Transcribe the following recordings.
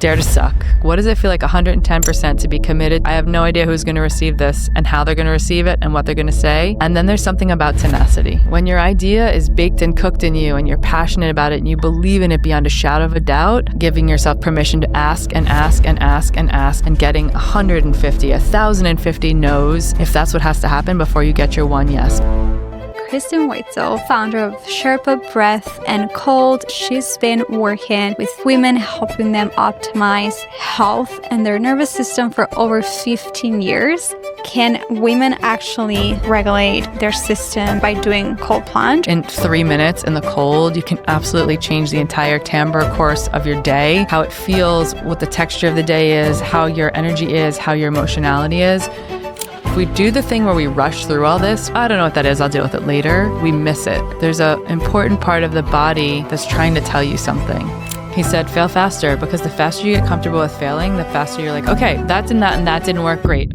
Dare to suck. What does it feel like 110% to be committed? I have no idea who's going to receive this and how they're going to receive it and what they're going to say. And then there's something about tenacity. When your idea is baked and cooked in you and you're passionate about it and you believe in it beyond a shadow of a doubt, giving yourself permission to ask and ask and ask and ask and getting 1,050 no's if that's what has to happen before you get your one yes. Kristin Weitzel, founder of Sherpa Breath and Cold. She's been working with women, helping them optimize health and their nervous system for over 15 years. Can women actually regulate their system by doing cold plunge? In 3 minutes in the cold, you can absolutely change the entire timbre course of your day, how it feels, what the texture of the day is, how your energy is, how your emotionality is. If we do the thing where we rush through all this, I don't know what that is, I'll deal with it later, we miss it. There's an important part of the body that's trying to tell you something. He said, fail faster, because the faster you get comfortable with failing, the faster you're like, okay, that didn't work great.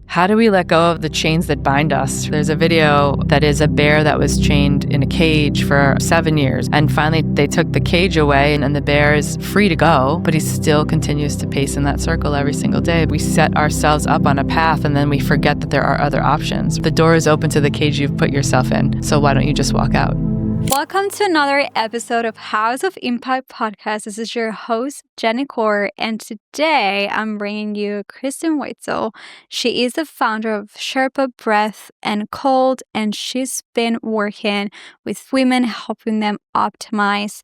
How do we let go of the chains that bind us? There's a video that is a bear that was chained in a cage for 7 years. And finally, they took the cage away and the bear is free to go, but he still continues to pace in that circle every single day. We set ourselves up on a path and then we forget that there are other options. The door is open to the cage you've put yourself in. So why don't you just walk out? Welcome to another episode of House of Impact podcast. This is your host, Geni, and today I'm bringing you Kristin Weitzel. She is the founder of Sherpa Breath and Cold, and she's been working with women, helping them optimize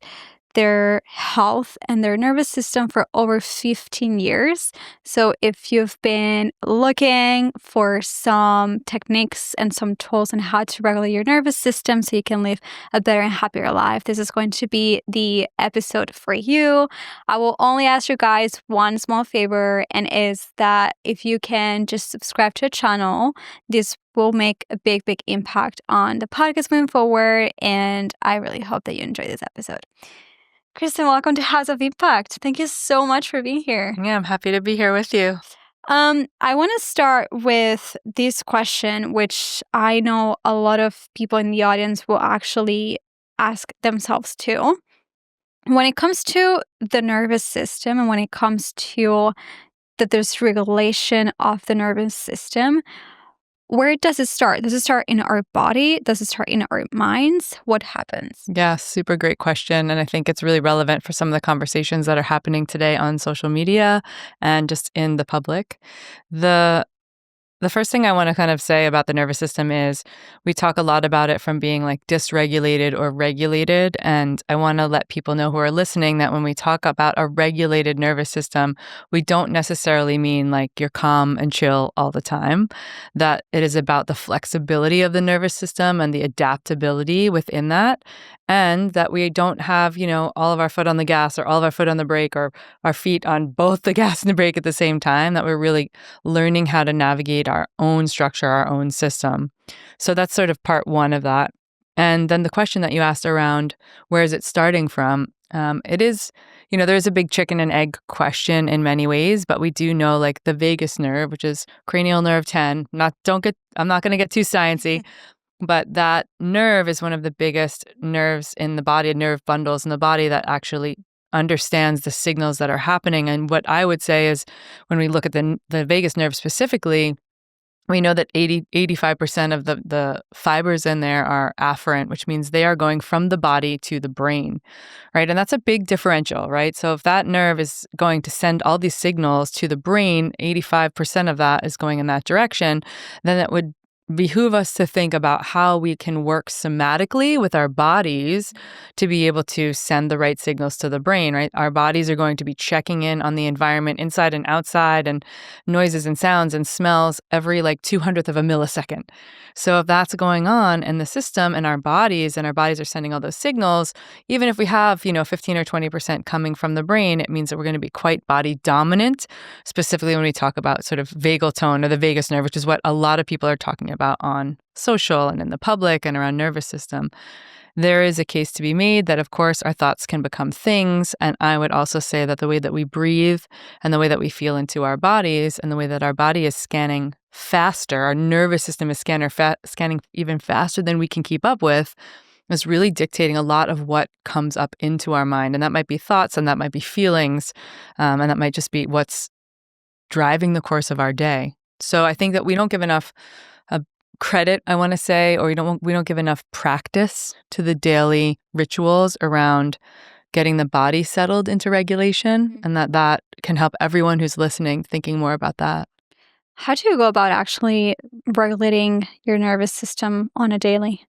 their health and their nervous system for over 15 years. So if you've been looking for some techniques and some tools on how to regulate your nervous system so you can live a better and happier life, this is going to be the episode for you. I will only ask you guys one small favor, and is that if you can just subscribe to the channel, this will make a big impact on the podcast moving forward, and I really hope that you enjoy this episode. Kristin, welcome to House of Impact. Thank you so much for being here. Yeah, I'm happy to be here with you. I want to start with this question, which I know a lot of people in the audience will actually ask themselves too. When it comes to the nervous system and when it comes to the dysregulation of the nervous system, where does it start? Does it start in our body? Does it start in our minds? What happens? Yeah, super great question. And I think it's really relevant for some of the conversations that are happening today on social media and just in the public. The first thing I want to kind of say about the nervous system is we talk a lot about it from being like dysregulated or regulated. And I want to let people know who are listening that when we talk about a regulated nervous system, we don't necessarily mean like you're calm and chill all the time, that it is about the flexibility of the nervous system and the adaptability within that. And that we don't have, all of our foot on the gas or all of our foot on the brake or our feet on both the gas and the brake at the same time, that we're really learning how to navigate our own structure, our own system. So that's sort of part one of that. And then the question that you asked around where is it starting from? It is, there's a big chicken and egg question in many ways, but we do know like the vagus nerve, which is cranial nerve 10. I'm not going to get too sciencey. But that nerve is one of the biggest nerves in the body, nerve bundles in the body that actually understands the signals that are happening. And what I would say is when we look at the vagus nerve specifically, we know that 85% of the fibers in there are afferent, which means they are going from the body to the brain, right? And that's a big differential, right? So if that nerve is going to send all these signals to the brain, 85% of that is going in that direction, then it would behoove us to think about how we can work somatically with our bodies to be able to send the right signals to the brain, right? Our bodies are going to be checking in on the environment inside and outside and noises and sounds and smells every like 200th of a millisecond. So if that's going on in the system and our bodies are sending all those signals, even if we have, 15 or 20% coming from the brain, it means that we're going to be quite body dominant, specifically when we talk about sort of vagal tone or the vagus nerve, which is what a lot of people are talking about on social and in the public and around nervous system. There is a case to be made that, of course, our thoughts can become things. And I would also say that the way that we breathe and the way that we feel into our bodies and the way that our body is scanning faster, our nervous system is scanning even faster than we can keep up with, is really dictating a lot of what comes up into our mind. And that might be thoughts, and that might be feelings, and that might just be what's driving the course of our day. So I think that we don't give enough credit, I want to say, or we don't give enough practice to the daily rituals around getting the body settled into regulation, and that can help everyone who's listening thinking more about that. How do you go about actually regulating your nervous system on a daily?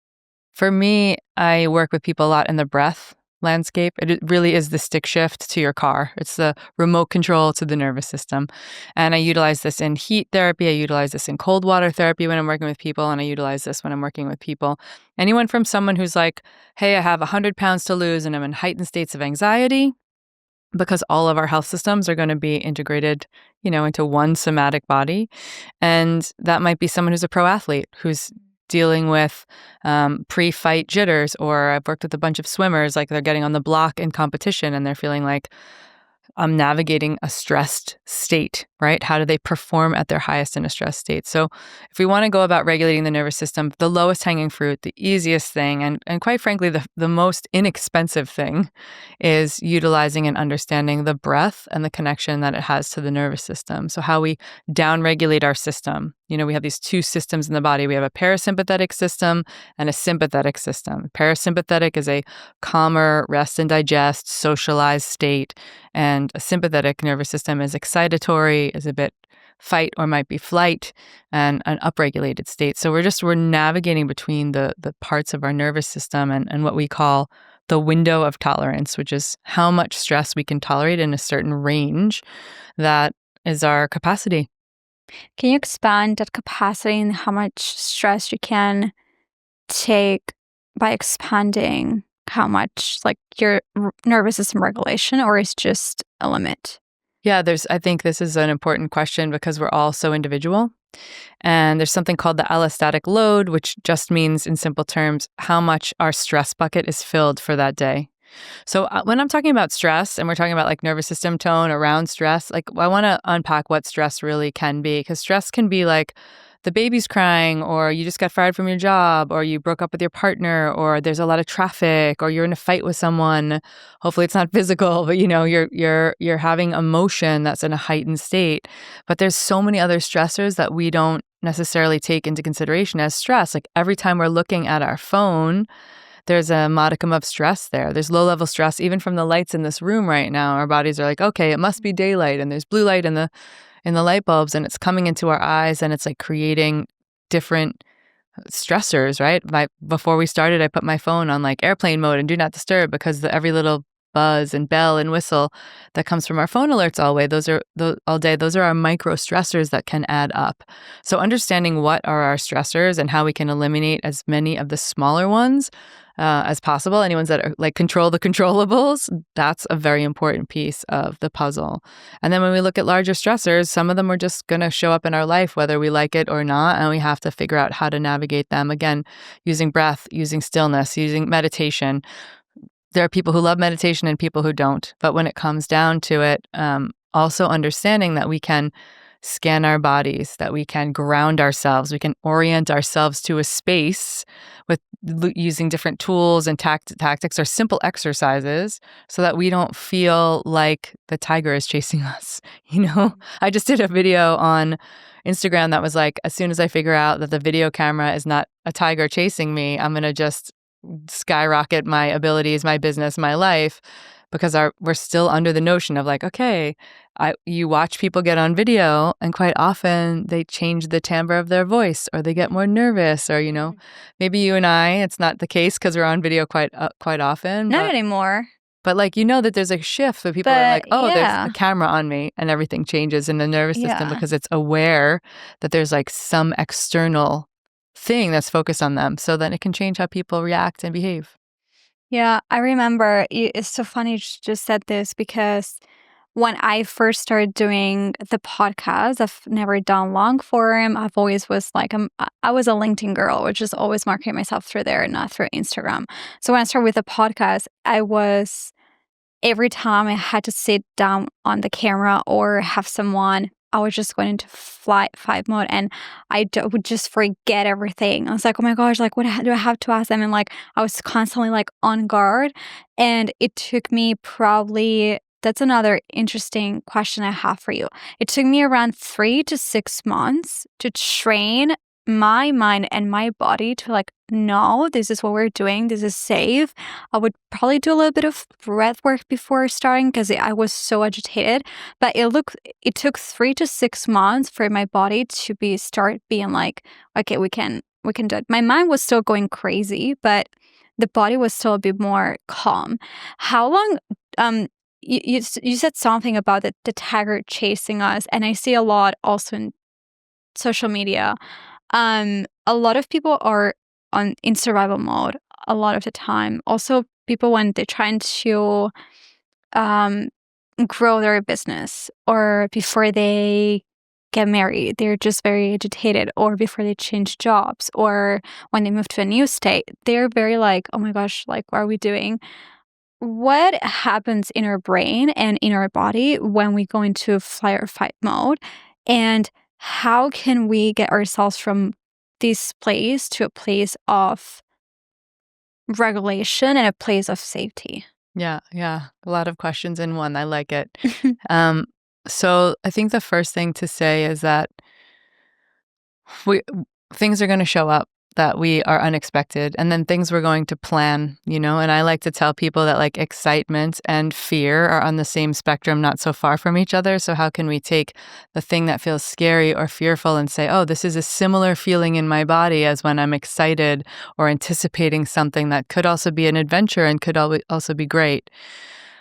For me, I work with people a lot in the breath landscape. It really is the stick shift to your car. It's the remote control to the nervous system. And I utilize this in heat therapy. I utilize this in cold water therapy when I'm working with people. And I utilize this when I'm working with people. Anyone from someone who's like, hey, I have 100 pounds to lose and I'm in heightened states of anxiety, because all of our health systems are going to be integrated, into one somatic body. And that might be someone who's a pro athlete who's dealing with pre-fight jitters, or I've worked with a bunch of swimmers, like they're getting on the block in competition and they're feeling like I'm navigating a stressed state, right? How do they perform at their highest in a stressed state? So if we want to go about regulating the nervous system, the lowest hanging fruit, the easiest thing, and quite frankly, the most inexpensive thing is utilizing and understanding the breath and the connection that it has to the nervous system. So how we downregulate our system. We have these two systems in the body. We have a parasympathetic system and a sympathetic system. Parasympathetic is a calmer, rest and digest, socialized state. And a sympathetic nervous system is excitatory, is a bit fight or might be flight, and an upregulated state. So we're navigating between the parts of our nervous system and what we call the window of tolerance, which is how much stress we can tolerate in a certain range. That is our capacity. Can you expand that capacity and how much stress you can take by expanding how much your nervous system regulation, or is just a limit? Yeah, I think this is an important question because we're all so individual. And there's something called the allostatic load, which just means, in simple terms, how much our stress bucket is filled for that day. So when I'm talking about stress and we're talking about nervous system tone around stress, I want to unpack what stress really can be, because stress can be like the baby's crying, or you just got fired from your job, or you broke up with your partner, or there's a lot of traffic, or you're in a fight with someone. Hopefully it's not physical, but you're having emotion that's in a heightened state. But there's so many other stressors that we don't necessarily take into consideration as stress. Like every time we're looking at our phone, there's a modicum of stress there. There's low-level stress, even from the lights in this room right now. Our bodies are like, okay, it must be daylight, and there's blue light in the light bulbs, and it's coming into our eyes, and it's creating different stressors, right? Before we started, I put my phone on airplane mode and do not disturb, because every little buzz and bell and whistle that comes from our phone alerts all day, those are our micro stressors that can add up. So understanding what are our stressors and how we can eliminate as many of the smaller ones as possible, any ones that are control the controllables, that's a very important piece of the puzzle. And then when we look at larger stressors, some of them are just going to show up in our life whether we like it or not, and we have to figure out how to navigate them, again, using breath, using stillness, using meditation. There are people who love meditation and people who don't. But when it comes down to it, also understanding that we can scan our bodies, that we can ground ourselves, we can orient ourselves to a space with using different tools and tactics or simple exercises so that we don't feel like the tiger is chasing us. I just did a video on Instagram that was as soon as I figure out that the video camera is not a tiger chasing me, I'm going to just skyrocket my abilities, my business, my life, because we're still under the notion of okay, you watch people get on video and quite often they change the timbre of their voice, or they get more nervous, or maybe you and I, it's not the case because we're on video quite often. Not anymore. But that there's a shift where people are oh, yeah. there's a camera on me, and everything changes in the nervous system because it's aware that there's some external thing that's focused on them, so that it can change how people react and behave. Yeah, I remember. It's so funny you just said this, because when I first started doing the podcast, I've never done long form. I've always was I was a LinkedIn girl, which is always marketing myself through there, not through Instagram. So when I started with the podcast, every time I had to sit down on the camera or have someone I was just going into fight mode, and would just forget everything. I was like, oh my gosh, like, what do I have to ask them? And like, I was constantly like on guard. And it took me probably, that's another interesting question I have for you. It took me around 3 to 6 months to train my mind and my body to like, no, this is what we're doing. This is safe. I would probably do a little bit of breath work before starting because I was so agitated. But it took 3 to 6 months for my body to start being like, okay, we can do it. My mind was still going crazy, but the body was still a bit more calm. How long? You said something about the tiger chasing us, and I see a lot also in social media. A lot of people are in survival mode a lot of the time. Also, people when they're trying to um, grow their business or before they get married, they're just very agitated, or before they change jobs, or when they move to a new state, they're very like, oh my gosh, like, what are we doing? What happens in our brain and in our body when we go into flight or fight mode? And how can we get ourselves from this place to a place of regulation and a place of safety? Yeah, yeah. A lot of questions in one. I like it. So I think the first thing to say is that we things are going to show up that we are unexpected, and then things we're going to plan, and I like to tell people that like excitement and fear are on the same spectrum, not so far from each other. So how can we take the thing that feels scary or fearful and say, oh, this is a similar feeling in my body as when I'm excited or anticipating something that could also be an adventure and could also be great.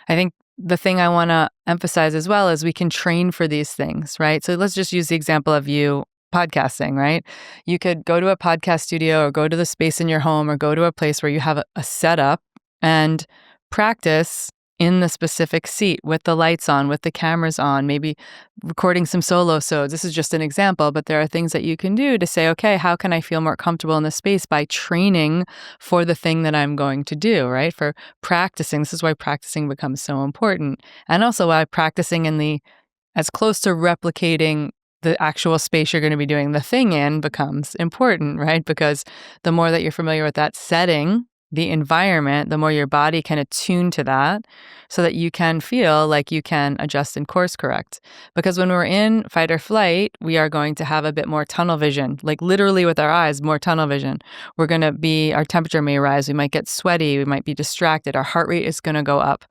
I think the thing I want to emphasize as well is we can train for these things, right? So let's just use the example of you podcasting, right? You could go to a podcast studio or go to the space in your home or go to a place where you have a setup and practice in the specific seat with the lights on, with the cameras on, maybe recording some solo sods. This is just an example, but there are things that you can do to say, okay, how can I feel more comfortable in this space by training for the thing that I'm going to do, right? For practicing. This is why practicing becomes so important. And also why practicing as close to replicating the actual space you're going to be doing the thing in becomes important, right? Because the more that you're familiar with that setting, the environment, the more your body can attune to that so that you can feel like you can adjust and course correct. Because when we're in fight or flight, we are going to have a bit more tunnel vision, like literally with our eyes, more tunnel vision. Our temperature may rise, we might get sweaty, we might be distracted, our heart rate is going to go up.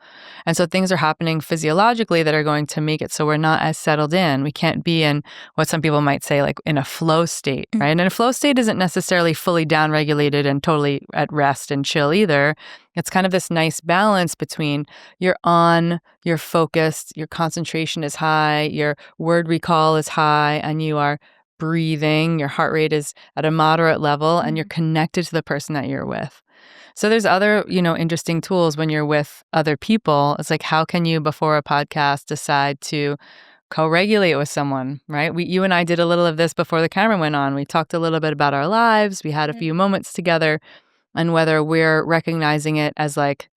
And so things are happening physiologically that are going to make it so we're not as settled in. We can't be in what some people might say, like in a flow state, right? And a flow state isn't necessarily fully downregulated and totally at rest and chill either. It's kind of this nice balance between you're focused, your concentration is high, your word recall is high, and you are breathing, your heart rate is at a moderate level, and you're connected to the person that you're with. So there's other, interesting tools when you're with other people. It's like, how can you, before a podcast, decide to co-regulate with someone, right? You and I did a little of this before the camera went on. We talked a little bit about our lives. We had a few moments together, and whether we're recognizing it as like,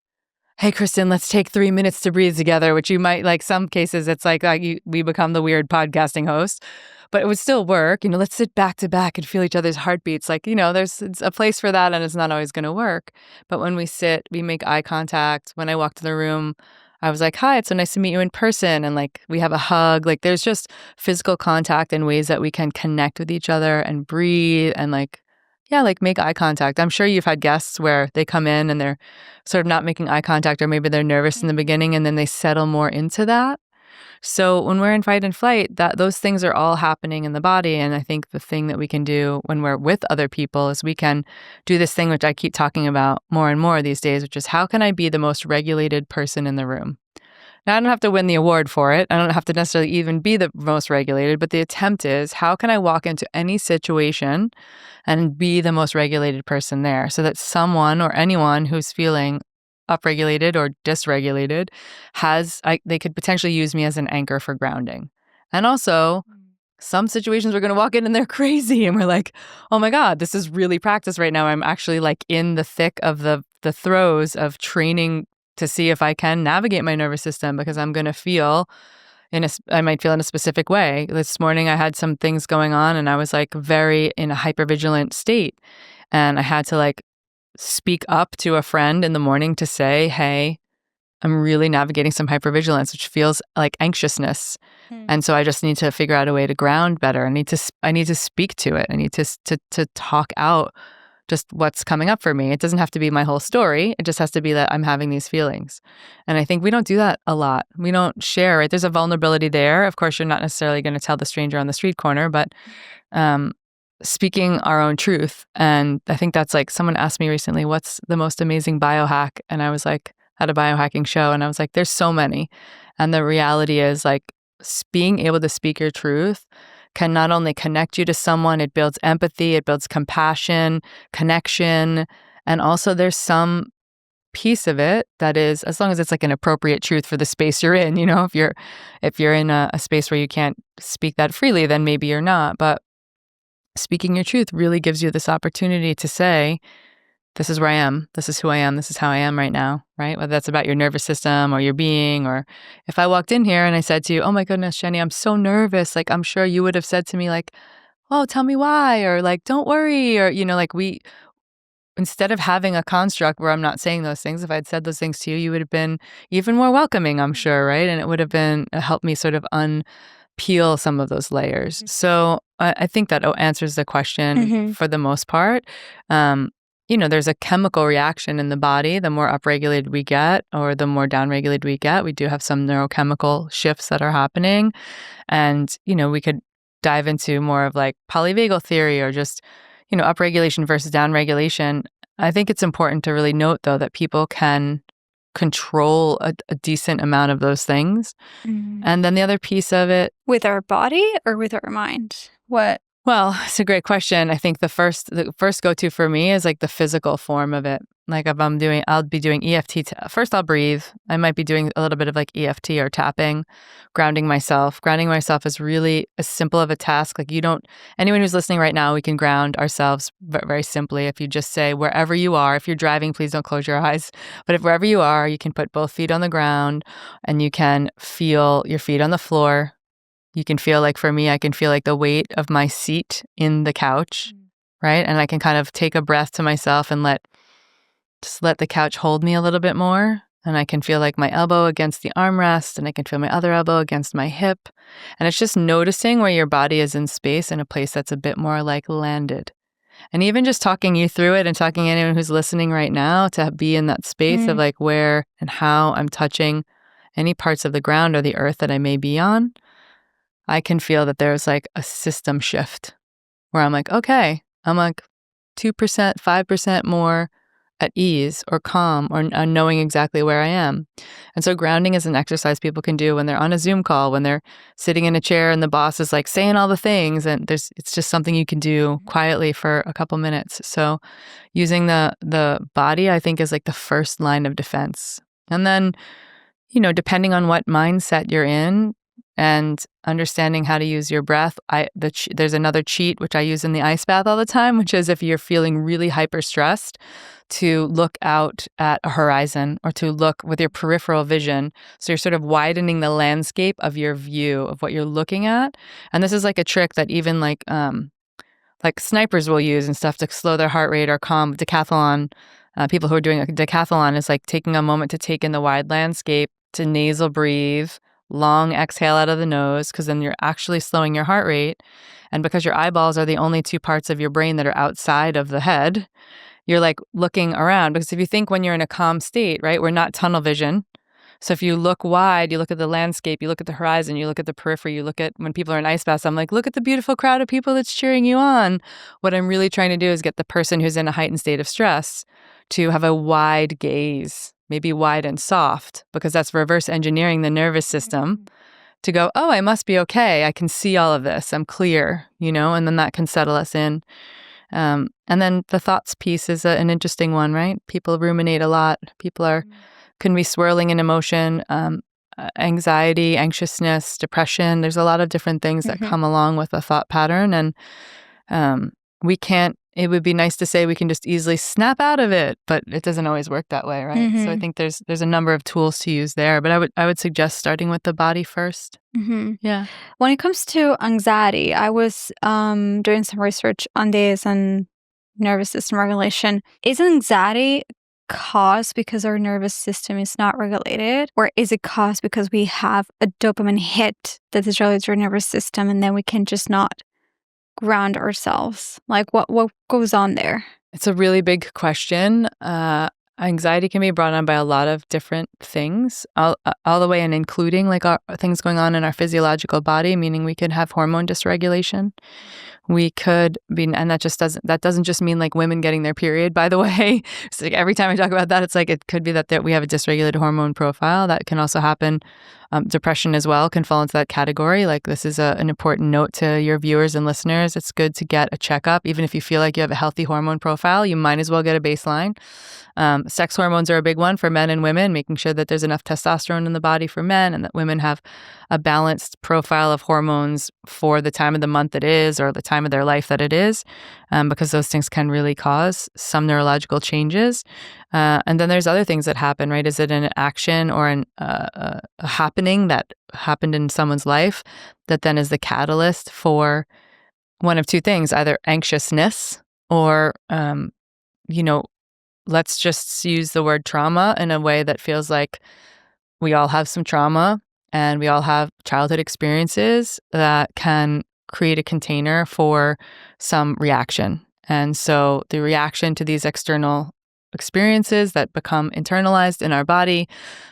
hey, Kristin, let's take 3 minutes to breathe together, which you might, like some cases, it's like we become the weird podcasting host, but it would still work. Let's sit back to back and feel each other's heartbeats. Like, it's a place for that, and it's not always going to work. But when we sit, we make eye contact. When I walked in the room, I was like, hi, it's so nice to meet you in person. And like, we have a hug. Like, there's just physical contact and ways that we can connect with each other and breathe and like make eye contact. I'm sure you've had guests where they come in and they're sort of not making eye contact, or maybe they're nervous in the beginning and then they settle more into that. So when we're in fight and flight, those things are all happening in the body. And I think the thing that we can do when we're with other people is we can do this thing, which I keep talking about more and more these days, which is how can I be the most regulated person in the room? Now, I don't have to win the award for it. I don't have to necessarily even be the most regulated, but the attempt is, how can I walk into any situation and be the most regulated person there so that someone or anyone who's feeling upregulated or dysregulated they could potentially use me as an anchor for grounding. And also, some situations we're going to walk in and they're crazy and we're like, oh my God, this is really practice right now. I'm actually like in the thick of the throes of training to see if I can navigate my nervous system, because I'm going to feel, I might feel in a specific way. This morning I had some things going on and I was like very in a hypervigilant state. And I had to like speak up to a friend in the morning to say, hey, I'm really navigating some hypervigilance, which feels like anxiousness. And so I just need to figure out a way to ground better. I need to speak to it. I need to talk out just what's coming up for me. It doesn't have to be my whole story. It just has to be that I'm having these feelings. And I think we don't do that a lot. We don't share it. There's a vulnerability there. Of course, you're not necessarily going to tell the stranger on the street corner, but speaking our own truth. And I think that's like, someone asked me recently, what's the most amazing biohack? And I was like, at a biohacking show, and I was like, there's so many. And the reality is like being able to speak your truth can not only connect you to someone, it builds empathy, it builds compassion, connection. And also there's some piece of it that is, as long as it's like an appropriate truth for the space you're in, if you're in a space where you can't speak that freely, then maybe you're not. But speaking your truth really gives you this opportunity to say, this is where I am. This is who I am. This is how I am right now, right? Whether that's about your nervous system or your being, or if I walked in here and I said to you, oh my goodness, Geni, I'm so nervous. Like, I'm sure you would have said to me like, oh, tell me why, or like, don't worry. Or, like instead of having a construct where I'm not saying those things, if I'd said those things to you, you would have been even more welcoming, I'm sure, right? And it would have been helped me sort of unpeel some of those layers. So I think that answers the question for the most part. There's a chemical reaction in the body. The more upregulated we get or the more downregulated we get, we do have some neurochemical shifts that are happening. And, we could dive into more of like polyvagal theory or just, upregulation versus downregulation. I think it's important to really note, though, that people can control a decent amount of those things. And then the other piece of it. With our body or with our mind? What? Well, it's a great question. I think the first go-to for me is like the physical form of it. Like if I'll be doing EFT. First, I'll breathe. I might be doing a little bit of like EFT or tapping, grounding myself. Grounding myself is really as simple of a task. Like anyone who's listening right now, we can ground ourselves very simply. If you just say wherever you are, if you're driving, please don't close your eyes. But if wherever you are, you can put both feet on the ground and you can feel your feet on the floor. You can feel like, for me, I can feel like the weight of my seat in the couch, right? And I can kind of take a breath to myself and let the couch hold me a little bit more. And I can feel like my elbow against the armrest, and I can feel my other elbow against my hip. And it's just noticing where your body is in space, in a place that's a bit more like landed. And even just talking you through it and talking to anyone who's listening right now to be in that space of like where and how I'm touching any parts of the ground or the earth that I may be on. I can feel that there's like a system shift where I'm like, okay, I'm like 2%, 5% more at ease or calm or knowing exactly where I am. And so grounding is an exercise people can do when they're on a Zoom call, when they're sitting in a chair and the boss is like saying all the things, and it's just something you can do quietly for a couple minutes. So using the body, I think, is like the first line of defense. And then, depending on what mindset you're in, and understanding how to use your breath. There's another cheat, which I use in the ice bath all the time, which is if you're feeling really hyper stressed, to look out at a horizon or to look with your peripheral vision. So you're sort of widening the landscape of your view of what you're looking at. And this is like a trick that even like snipers will use and stuff to slow their heart rate or calm decathlon. People who are doing a decathlon is like taking a moment to take in the wide landscape, to nasal breathe, long exhale out of the nose, because then you're actually slowing your heart rate. And because your eyeballs are the only two parts of your brain that are outside of the head, you're like looking around. Because if you think when you're in a calm state, right, we're not tunnel vision. So if you look wide, you look at the landscape, you look at the horizon, you look at the periphery, you look at when people are in ice baths, I'm like, look at the beautiful crowd of people that's cheering you on. What I'm really trying to do is get the person who's in a heightened state of stress to have a wide gaze, maybe wide and soft, because that's reverse engineering the nervous system to go, oh, I must be okay. I can see all of this. I'm clear, and then that can settle us in. And then the thoughts piece is an interesting one, right? People ruminate a lot. People can be swirling in emotion, anxiety, anxiousness, depression. There's a lot of different things that come along with a thought pattern. And we can't it would be nice to say we can just easily snap out of it, but it doesn't always work that way, right? Mm-hmm. So I think there's a number of tools to use there, but I would suggest starting with the body first. Mm-hmm. Yeah. When it comes to anxiety, I was doing some research on this and nervous system regulation. Is anxiety caused because our nervous system is not regulated, or is it caused because we have a dopamine hit that is related to our nervous system, and then we can just not ground ourselves? Like, what goes on there? It's a really big question. Anxiety can be brought on by a lot of different things, all the way and including like things going on in our physiological body, meaning we could have hormone dysregulation. We could be, and that doesn't just mean like women getting their period, by the way. It's like every time I talk about that, it's like it could be that we have a dysregulated hormone profile. That can also happen. Depression as well can fall into that category. Like this is an important note to your viewers and listeners. It's good to get a checkup. Even if you feel like you have a healthy hormone profile, you might as well get a baseline. Sex hormones are a big one for men and women, making sure that there's enough testosterone in the body for men and that women have a balanced profile of hormones for the time of the month it is or the time of their life that it is, because those things can really cause some neurological changes. And then there's other things that happen, right? Is it an action or a happening that happened in someone's life that then is the catalyst for one of two things, either anxiousness or, let's just use the word trauma in a way that feels like we all have some trauma and we all have childhood experiences that can create a container for some reaction. And so the reaction to these external experiences that become internalized in our body.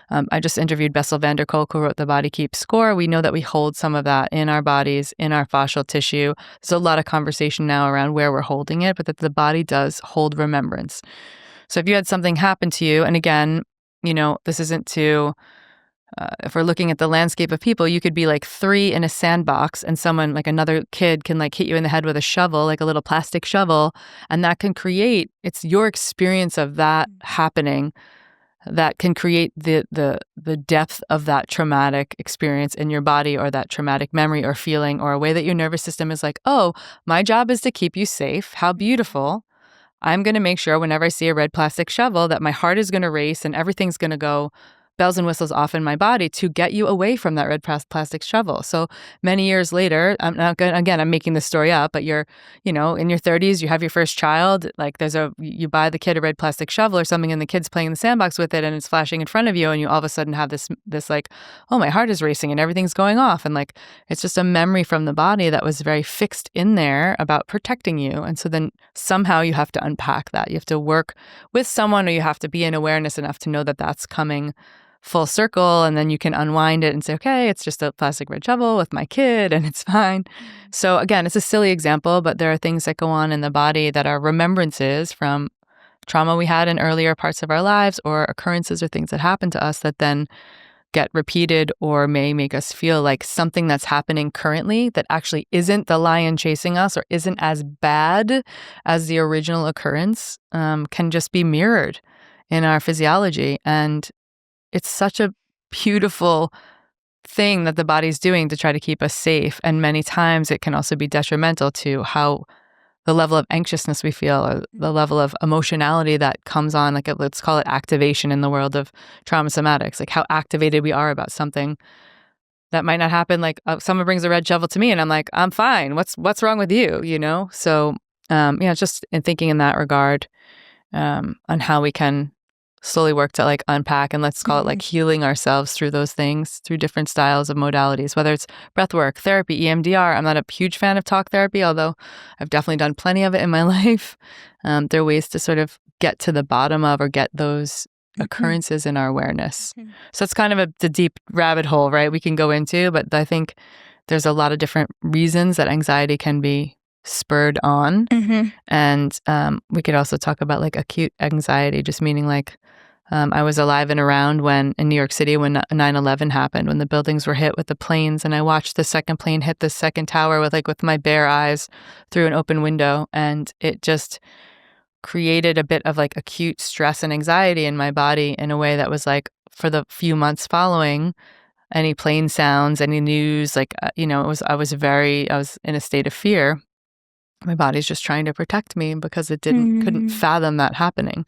I just interviewed Bessel van der Kolk, who wrote The Body Keeps Score. We know that we hold some of that in our bodies, in our fascial tissue. There's a lot of conversation now around where we're holding it, but that the body does hold remembrance. So if you had something happen to you, and again, this isn't to, if we're looking at the landscape of people, you could be like 3 in a sandbox and someone, like another kid can like hit you in the head with a shovel, like a little plastic shovel. And that can create, it's your experience of that happening that can create the depth of that traumatic experience in your body or that traumatic memory or feeling or a way that your nervous system is like, oh, my job is to keep you safe. How beautiful. I'm going to make sure whenever I see a red plastic shovel that my heart is going to race and everything's going to go bells and whistles off in my body to get you away from that red plastic shovel. So many years later, I'm making this story up, but you're, in your 30s, you have your first child, like you buy the kid a red plastic shovel or something and the kid's playing in the sandbox with it and it's flashing in front of you and you all of a sudden have this like, oh, my heart is racing and everything's going off. And like, it's just a memory from the body that was very fixed in there about protecting you. And so then somehow you have to unpack that. You have to work with someone or you have to be in awareness enough to know that that's coming full circle, and then you can unwind it and say, okay, it's just a plastic red shovel with my kid and it's fine. So again, it's a silly example, but there are things that go on in the body that are remembrances from trauma we had in earlier parts of our lives or occurrences or things that happened to us that then get repeated or may make us feel like something that's happening currently that actually isn't the lion chasing us or isn't as bad as the original occurrence, can just be mirrored in our physiology. And it's such a beautiful thing that the body's doing to try to keep us safe. And many times it can also be detrimental to how the level of anxiousness we feel or the level of emotionality that comes on, like let's call it activation in the world of trauma somatics, like how activated we are about something that might not happen. Like someone brings a red shovel to me and I'm like, I'm fine. What's wrong with you? So, just in thinking in that regard, on how we can slowly work to like unpack and let's call it like healing ourselves through those things, through different styles of modalities, whether it's breath work, therapy, EMDR. I'm not a huge fan of talk therapy, although I've definitely done plenty of it in my life. There are ways to sort of get to the bottom of or get those occurrences in our awareness. So it's kind of the deep rabbit hole, right, we can go into, but I think there's a lot of different reasons that anxiety can be spurred on. And we could also talk about like acute anxiety, just meaning like I was alive and around when in New York City when 9/11 happened, when the buildings were hit with the planes, and I watched the second plane hit the second tower with my bare eyes through an open window, and it just created a bit of like acute stress and anxiety in my body in a way that was like for the few months following any plane sounds, any news, like I was in a state of fear. My body's just trying to protect me because it couldn't fathom that happening.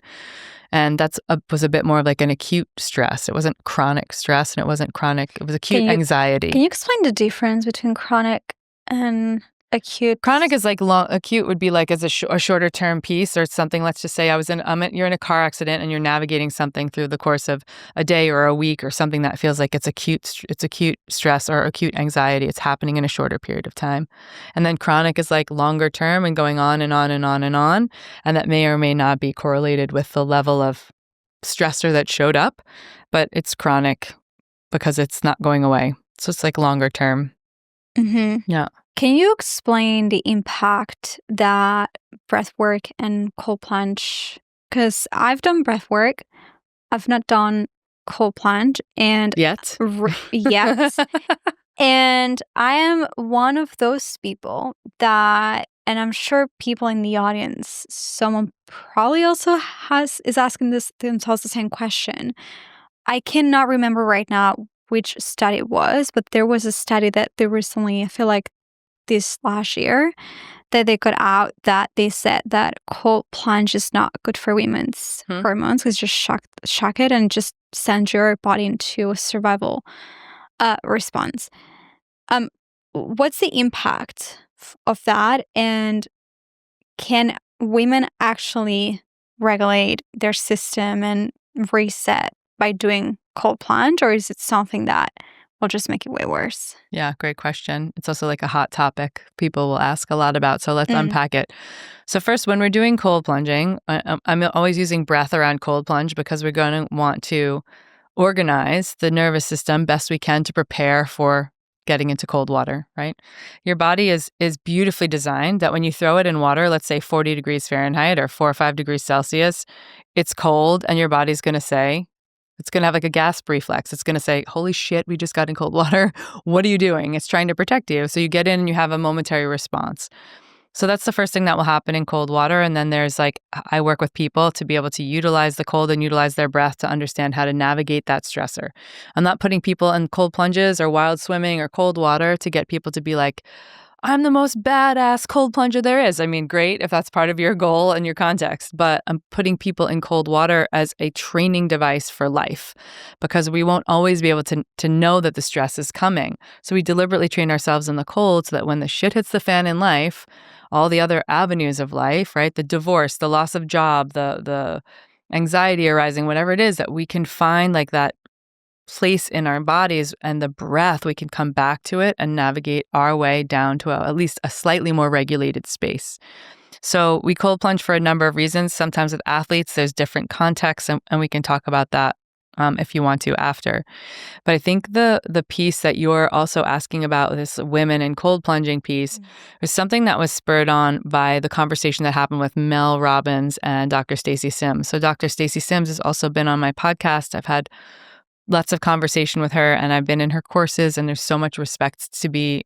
And was a bit more of like an acute stress. It wasn't chronic stress, and it wasn't chronic. It was acute anxiety. Can you explain the difference between chronic and acute? Chronic is like long. Acute would be like as a shorter term piece or something. Let's just say you're in a car accident and you're navigating something through the course of a day or a week or something that feels like it's acute stress or acute anxiety. It's happening in a shorter period of time. And then chronic is like longer term and going on and on and on and on. And that may or may not be correlated with the level of stressor that showed up, but it's chronic because it's not going away. So it's like longer term. Mm-hmm. Yeah. Can you explain the impact that breath work and cold plunge? Because I've done breath work. I've not done cold plunge. And yet. Yes. And I am one of those people that, and I'm sure people in the audience, someone probably also is asking themselves the same question. I cannot remember right now which study it was, but there was a study that they recently, I feel like this last year, that they got out that they said that cold plunge is not good for women's hormones because just shock it and just send your body into a survival response. What's the impact of that, and can women actually regulate their system and reset by doing cold plunge, or is it something that will just make it way worse? Yeah, great question. It's also like a hot topic people will ask a lot about. So let's unpack it. So first, when we're doing cold plunging, I'm always using breath around cold plunge because we're going to want to organize the nervous system best we can to prepare for getting into cold water, right? Your body is beautifully designed that when you throw it in water, let's say 40 degrees Fahrenheit or 4 or 5 degrees Celsius, it's cold and your body's going to say, it's going to have like a gasp reflex. It's going to say, holy shit, we just got in cold water. What are you doing? It's trying to protect you. So you get in and you have a momentary response. So that's the first thing that will happen in cold water. And then there's I work with people to be able to utilize the cold and utilize their breath to understand how to navigate that stressor. I'm not putting people in cold plunges or wild swimming or cold water to get people to be like, I'm the most badass cold plunger there is. I mean, great if that's part of your goal and your context, but I'm putting people in cold water as a training device for life because we won't always be able to know that the stress is coming. So we deliberately train ourselves in the cold so that when the shit hits the fan in life, all the other avenues of life, right? The divorce, the loss of job, the anxiety arising, whatever it is, that we can find like that place in our bodies and the breath, we can come back to it and navigate our way down to at least a slightly more regulated space. So we cold plunge for a number of reasons. Sometimes with athletes, there's different contexts, and we can talk about that if you want to after. But I think the piece that you're also asking about, this women and cold plunging piece, was something that was spurred on by the conversation that happened with Mel Robbins and Dr. Stacey Sims. So Dr. Stacey Sims has also been on my podcast. I've had lots of conversation with her, and I've been in her courses, and there's so much respect to be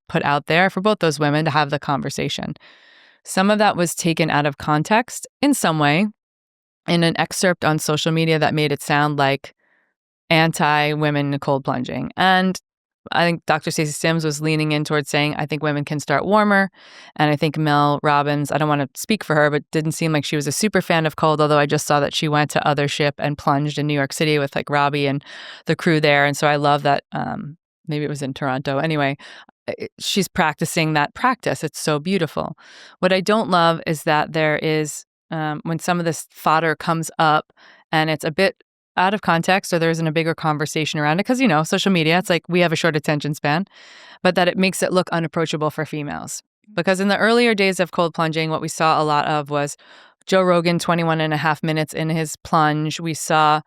put out there for both those women to have the conversation. Some of that was taken out of context in some way in an excerpt on social media that made it sound like anti-women cold plunging. And I think Dr. Stacey Sims was leaning in towards saying, I think women can start warmer. And I think Mel Robbins, I don't want to speak for her, but didn't seem like she was a super fan of cold, although I just saw that she went to Other Ship and plunged in New York City with like Robbie and the crew there. And so I love that, maybe it was in Toronto. Anyway, she's practicing that practice. It's so beautiful. What I don't love is that there is, when some of this fodder comes up and it's a bit out of context or there isn't a bigger conversation around it, because, social media, it's like we have a short attention span, but that it makes it look unapproachable for females. Because in the earlier days of cold plunging, what we saw a lot of was Joe Rogan, 21 and a half minutes in his plunge. We saw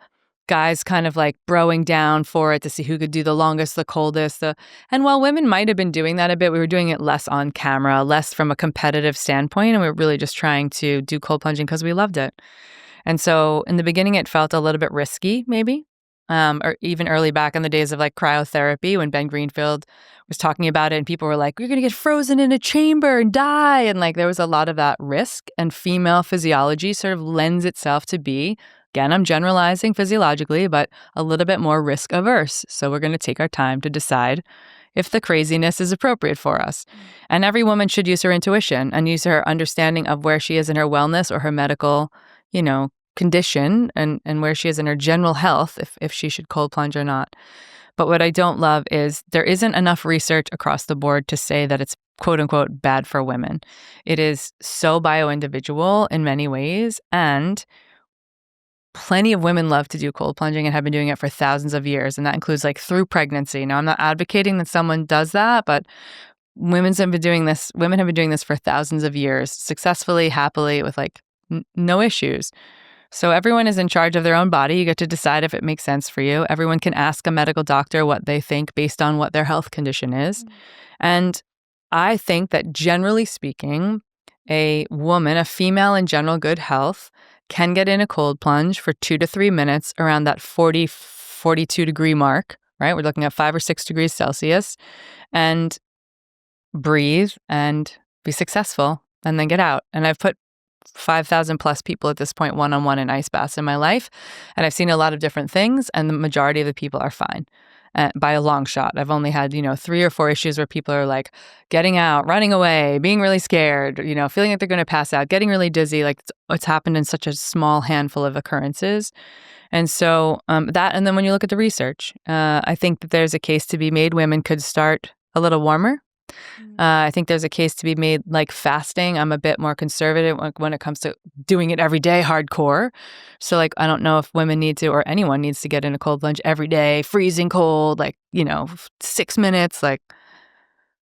guys kind of like broing down for it to see who could do the longest, the coldest. And while women might have been doing that a bit, we were doing it less on camera, less from a competitive standpoint. And we were really just trying to do cold plunging because we loved it. And so in the beginning, it felt a little bit risky, maybe, or even early back in the days of like cryotherapy when Ben Greenfield was talking about it and people were like, you're going to get frozen in a chamber and die. And like there was a lot of that risk, and female physiology sort of lends itself to be, again, I'm generalizing physiologically, but a little bit more risk averse. So we're going to take our time to decide if the craziness is appropriate for us. And every woman should use her intuition and use her understanding of where she is in her wellness or her medical, condition and where she is in her general health, if she should cold plunge or not. But what I don't love is there isn't enough research across the board to say that it's quote unquote bad for women. It is so bio-individual in many ways, and plenty of women love to do cold plunging and have been doing it for thousands of years, and that includes like through pregnancy. Now, I'm not advocating that someone does that, but women have been doing this for thousands of years, successfully, happily, with like no issues. So everyone is in charge of their own body. You get to decide if it makes sense for you. Everyone can ask a medical doctor what they think based on what their health condition is. And I think that generally speaking, a woman, a female in general good health, can get in a cold plunge for 2 to 3 minutes around that 40, 42 degree mark, right? We're looking at 5 or 6 degrees Celsius, and breathe and be successful and then get out. And I've put 5,000 plus people at this point one-on-one in ice baths in my life. And I've seen a lot of different things, and the majority of the people are fine by a long shot. I've only had, 3 or 4 issues where people are like getting out, running away, being really scared, feeling like they're going to pass out, getting really dizzy. Like it's happened in such a small handful of occurrences. And so and then when you look at the research, I think that there's a case to be made. Women could start a little warmer. I think there's a case to be made like fasting. I'm a bit more conservative when it comes to doing it every day, hardcore. So like, I don't know if women need to, or anyone needs to get in a cold plunge every day, freezing cold, 6 minutes. Like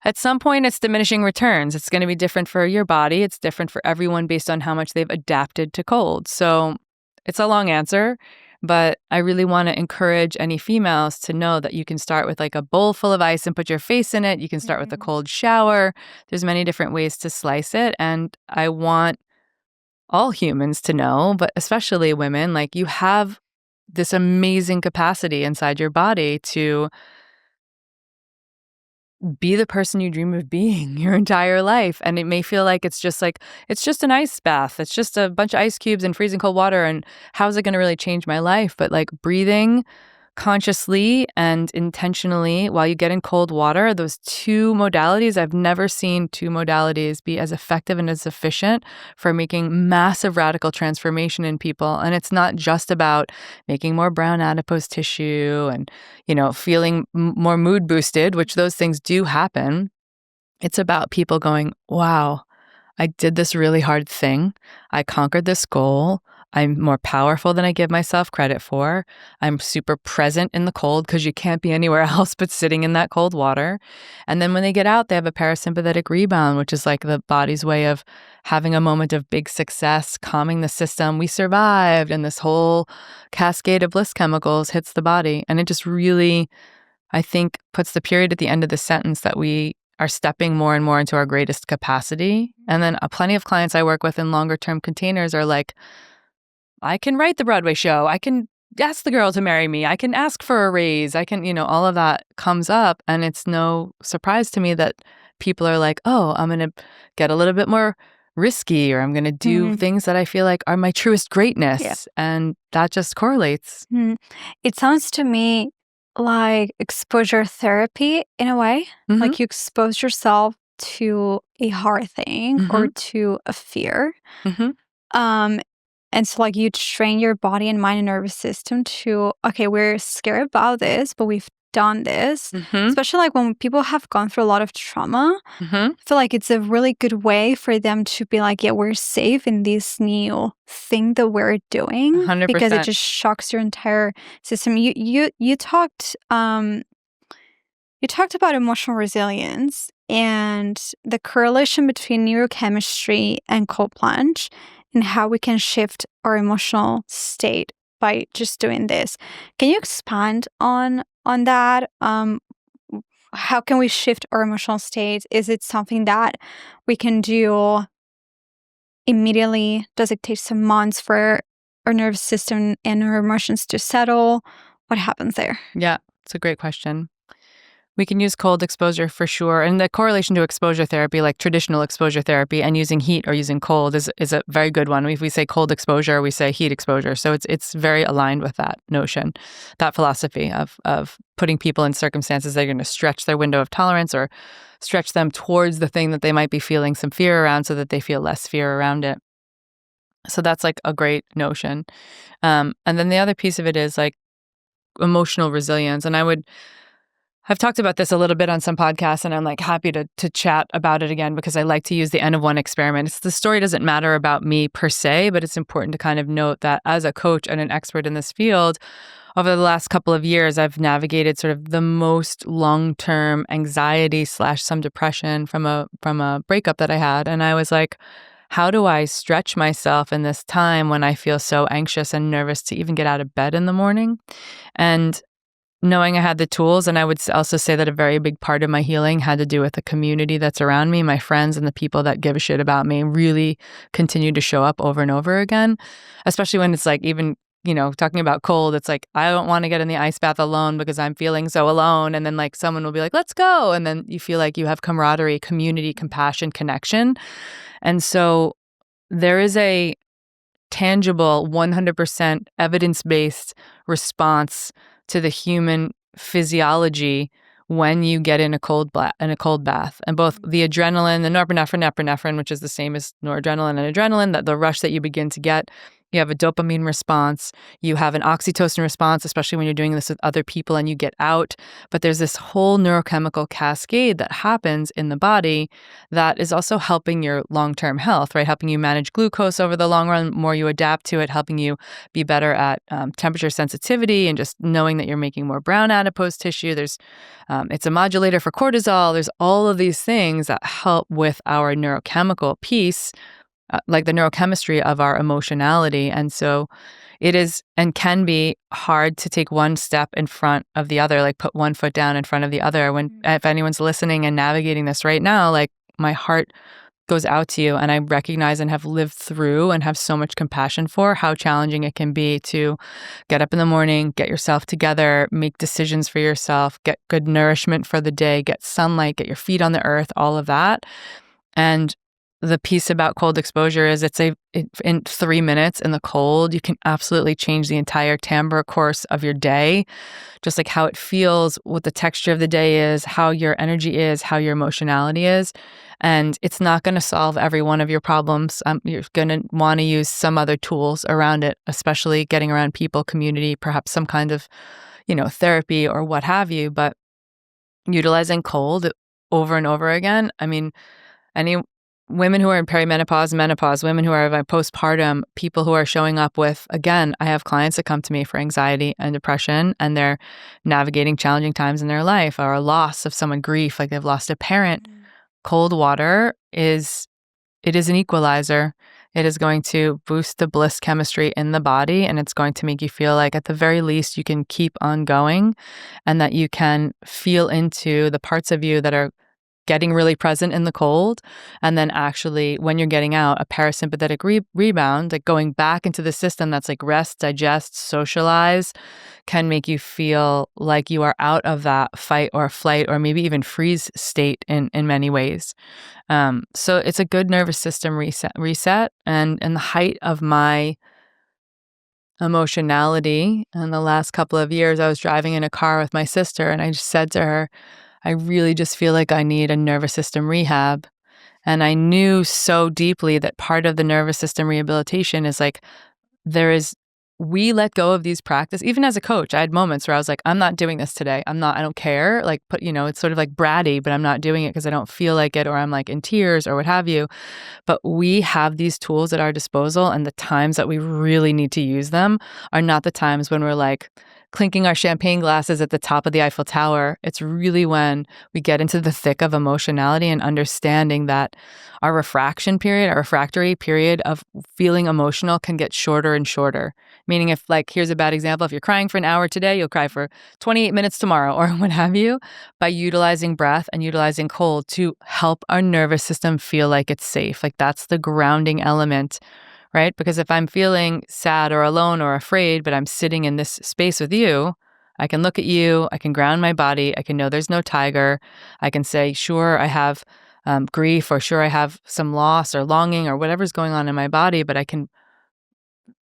at some point it's diminishing returns. It's going to be different for your body. It's different for everyone based on how much they've adapted to cold. So it's a long answer, but I really want to encourage any females to know that you can start with like a bowl full of ice and put your face in it. You can start with a cold shower. There's many different ways to slice it. And I want all humans to know, but especially women, like you have this amazing capacity inside your body to be the person you dream of being your entire life. And it may feel like it's just an ice bath. It's just a bunch of ice cubes and freezing cold water. And how's it going to really change my life? But like breathing consciously and intentionally while you get in cold water, those 2 modalities, I've never seen 2 modalities be as effective and as efficient for making massive radical transformation in people. And it's not just about making more brown adipose tissue and, feeling more mood boosted, which those things do happen. It's about people going, wow, I did this really hard thing. I conquered this goal. I'm more powerful than I give myself credit for. I'm super present in the cold because you can't be anywhere else but sitting in that cold water. And then when they get out, they have a parasympathetic rebound, which is like the body's way of having a moment of big success, calming the system. We survived, and this whole cascade of bliss chemicals hits the body. And it just really, I think, puts the period at the end of the sentence that we are stepping more and more into our greatest capacity. And then plenty of clients I work with in longer term containers are like, I can write the Broadway show. I can ask the girl to marry me. I can ask for a raise. I can, all of that comes up. And it's no surprise to me that people are like, oh, I'm going to get a little bit more risky, or I'm going to do things that I feel like are my truest greatness. Yeah. And that just correlates. It sounds to me like exposure therapy in a way. Like you expose yourself to a hard thing or to a fear. And so like you train your body and mind and nervous system to, okay, we're scared about this, but we've done this. Especially like when people have gone through a lot of trauma, I feel like it's a really good way for them to be like, yeah, we're safe in this new thing that we're doing. 100%. Because it just shocks your entire system. You talked about emotional resilience and the correlation between neurochemistry and cold plunge, and how we can shift our emotional state by just doing this. Can you expand on that? How can we shift our emotional state? Is it something that we can do immediately? Does it take some months for our nervous system and our emotions to settle? What happens there? Yeah, it's a great question. We can use cold exposure for sure. And the correlation to exposure therapy, like traditional exposure therapy, and using heat or using cold is a very good one. If we say cold exposure, we say heat exposure. So it's very aligned with that notion, that philosophy of putting people in circumstances that are going to stretch their window of tolerance or stretch them towards the thing that they might be feeling some fear around so that they feel less fear around it. So that's like a great notion. And then the other piece of it is like emotional resilience. And I've talked about this a little bit on some podcasts, and I'm like happy to chat about it again because I like to use the N of one experiment. The story doesn't matter about me per se, but it's important to kind of note that as a coach and an expert in this field, over the last couple of years, I've navigated sort of the most long-term anxiety / some depression from a breakup that I had. And I was like, how do I stretch myself in this time when I feel so anxious and nervous to even get out of bed in the morning? And knowing I had the tools, and I would also say that a very big part of my healing had to do with the community that's around me, my friends and the people that give a shit about me really continue to show up over and over again, especially when it's like even, talking about cold, it's like, I don't want to get in the ice bath alone because I'm feeling so alone. And then like someone will be like, let's go. And then you feel like you have camaraderie, community, compassion, connection. And so there is a tangible, 100% evidence-based response to the human physiology when you get in a cold bath. And both the adrenaline, the norepinephrine, which is the same as noradrenaline and adrenaline, that the rush that you begin to get, you have a dopamine response, you have an oxytocin response, especially when you're doing this with other people and you get out. But there's this whole neurochemical cascade that happens in the body that is also helping your long-term health, right? Helping you manage glucose over the long run, more you adapt to it, helping you be better at temperature sensitivity and just knowing that you're making more brown adipose tissue. It's a modulator for cortisol. There's all of these things that help with our neurochemical piece, like the neurochemistry of our emotionality. And so it is and can be hard to take one step in front of the other, like put one foot down in front of the other. If anyone's listening and navigating this right now, like my heart goes out to you, and I recognize and have lived through and have so much compassion for how challenging it can be to get up in the morning, get yourself together, make decisions for yourself, get good nourishment for the day, get sunlight, get your feet on the earth, all of that. And the piece about cold exposure is in 3 minutes in the cold, you can absolutely change the entire timbre course of your day, just like how it feels, what the texture of the day is, how your energy is, how your emotionality is. And it's not going to solve every one of your problems. You're going to want to use some other tools around it, especially getting around people, community, perhaps some kind of, therapy or what have you. But utilizing cold over and over again, I mean, any women who are in perimenopause, menopause, women who are postpartum, people who are showing up with, again, I have clients that come to me for anxiety and depression, and they're navigating challenging times in their life or a loss of someone, grief, like they've lost a parent. Cold water is an equalizer. It is going to boost the bliss chemistry in the body, and it's going to make you feel like at the very least you can keep on going and that you can feel into the parts of you that are getting really present in the cold. And then actually, when you're getting out, a parasympathetic rebound, like going back into the system that's like rest, digest, socialize, can make you feel like you are out of that fight or flight or maybe even freeze state in many ways. So it's a good nervous system reset. And in the height of my emotionality in the last couple of years, I was driving in a car with my sister, and I just said to her, I really just feel like I need a nervous system rehab. And I knew so deeply that part of the nervous system rehabilitation is like, we let go of these practices. Even as a coach, I had moments where I was like, I'm not doing this today. I don't care. Like, it's sort of like bratty, but I'm not doing it because I don't feel like it, or I'm like in tears or what have you. But we have these tools at our disposal, and the times that we really need to use them are not the times when we're like clinking our champagne glasses at the top of the Eiffel Tower. It's really when we get into the thick of emotionality and understanding that our refractory period of feeling emotional can get shorter and shorter. Meaning if, like, here's a bad example, if you're crying for an hour today, you'll cry for 28 minutes tomorrow or what have you, by utilizing breath and utilizing cold to help our nervous system feel like it's safe. Like that's the grounding element, right? Because if I'm feeling sad or alone or afraid, but I'm sitting in this space with you, I can look at you, I can ground my body, I can know there's no tiger. I can say, sure, I have grief, or sure, I have some loss or longing or whatever's going on in my body, but I can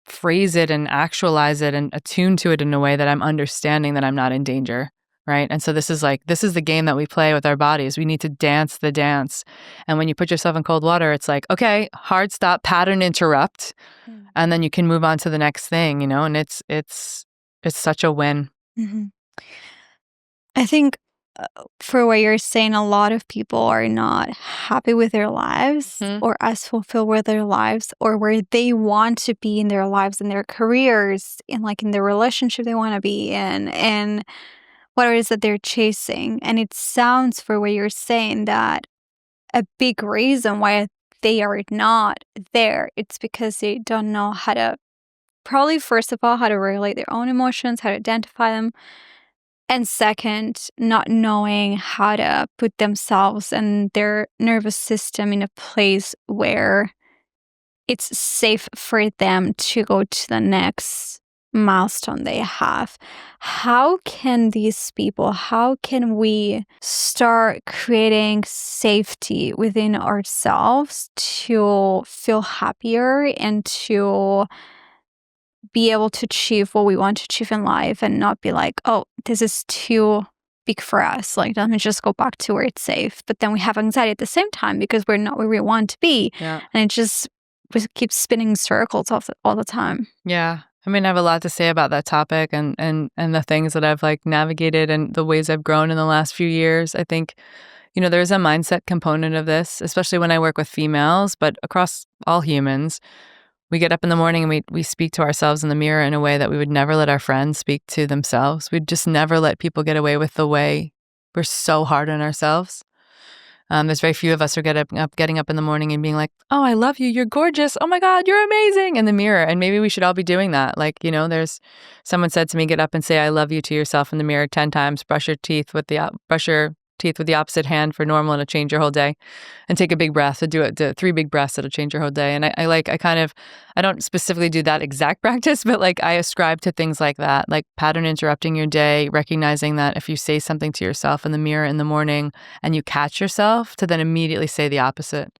phrase it and actualize it and attune to it in a way that I'm understanding that I'm not in danger. Right. And so this is the game that we play with our bodies. We need to dance the dance. And when you put yourself in cold water, it's like, okay, hard stop, pattern interrupt, and then you can move on to the next thing, and it's such a win. Mm-hmm. I think for what you're saying, a lot of people are not happy with their lives or as fulfilled with their lives or where they want to be in their lives, in their careers, in the relationship they want to be in, and what it is that they're chasing. And it sounds, for what you're saying, that a big reason why they are not there, it's because they don't know how to, probably first of all, how to regulate their own emotions, how to identify them. And second, not knowing how to put themselves and their nervous system in a place where it's safe for them to go to the next milestone they have. How can we start creating safety within ourselves to feel happier and to be able to achieve what we want to achieve in life and not be like, oh, this is too big for us. Let me just go back to where it's safe. But then we have anxiety at the same time because we're not where we want to be. Yeah. And we keep spinning circles all the time. Yeah. I mean, I have a lot to say about that topic and the things that I've navigated and the ways I've grown in the last few years. I think, there's a mindset component of this, especially when I work with females, but across all humans. We get up in the morning and we speak to ourselves in the mirror in a way that we would never let our friends speak to themselves. We'd just never let people get away with the way we're so hard on ourselves. There's very few of us who are getting up in the morning and being like, oh, I love you. You're gorgeous. Oh my God, you're amazing in the mirror. And maybe we should all be doing that. There's someone said to me, get up and say, I love you to yourself in the mirror 10 times, brush your teeth with the opposite hand for normal, and it'll change your whole day. And take a big breath. Do 3 big breaths, it'll change your whole day. And I don't specifically do that exact practice, but I ascribe to things like that, like pattern interrupting your day, recognizing that if you say something to yourself in the mirror in the morning and you catch yourself, to then immediately say the opposite.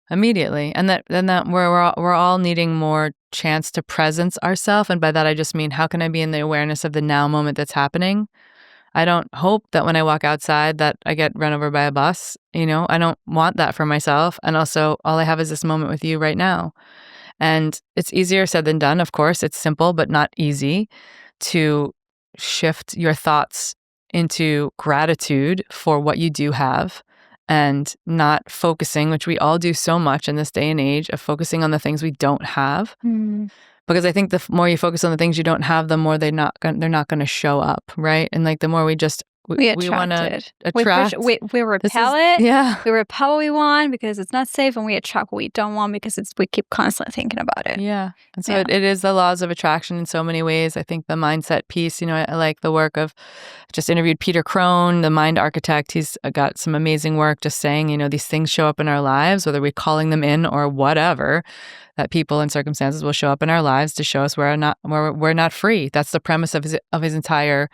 Immediately. And that we're all needing more chance to presence ourselves. And by that, I just mean, how can I be in the awareness of the now moment that's happening? I don't hope that when I walk outside that I get run over by a bus. I don't want that for myself. And also, all I have is this moment with you right now. And it's easier said than done, of course. It's simple, but not easy to shift your thoughts into gratitude for what you do have and not focusing, which we all do so much in this day and age, of focusing on the things we don't have. Because I think the more you focus on the things you don't have, the more they're not going to show up, right? And the more we want to attract. We repel it. Yeah. We repel what we want because it's not safe, and we attract what we don't want because we keep constantly thinking about it. Yeah. And so it is the laws of attraction in so many ways. I think the mindset piece, I like the work of, just interviewed Peter Crone, the mind architect. He's got some amazing work just saying, these things show up in our lives, whether we're calling them in or whatever, that people and circumstances will show up in our lives to show us we're not free. That's the premise of his entire,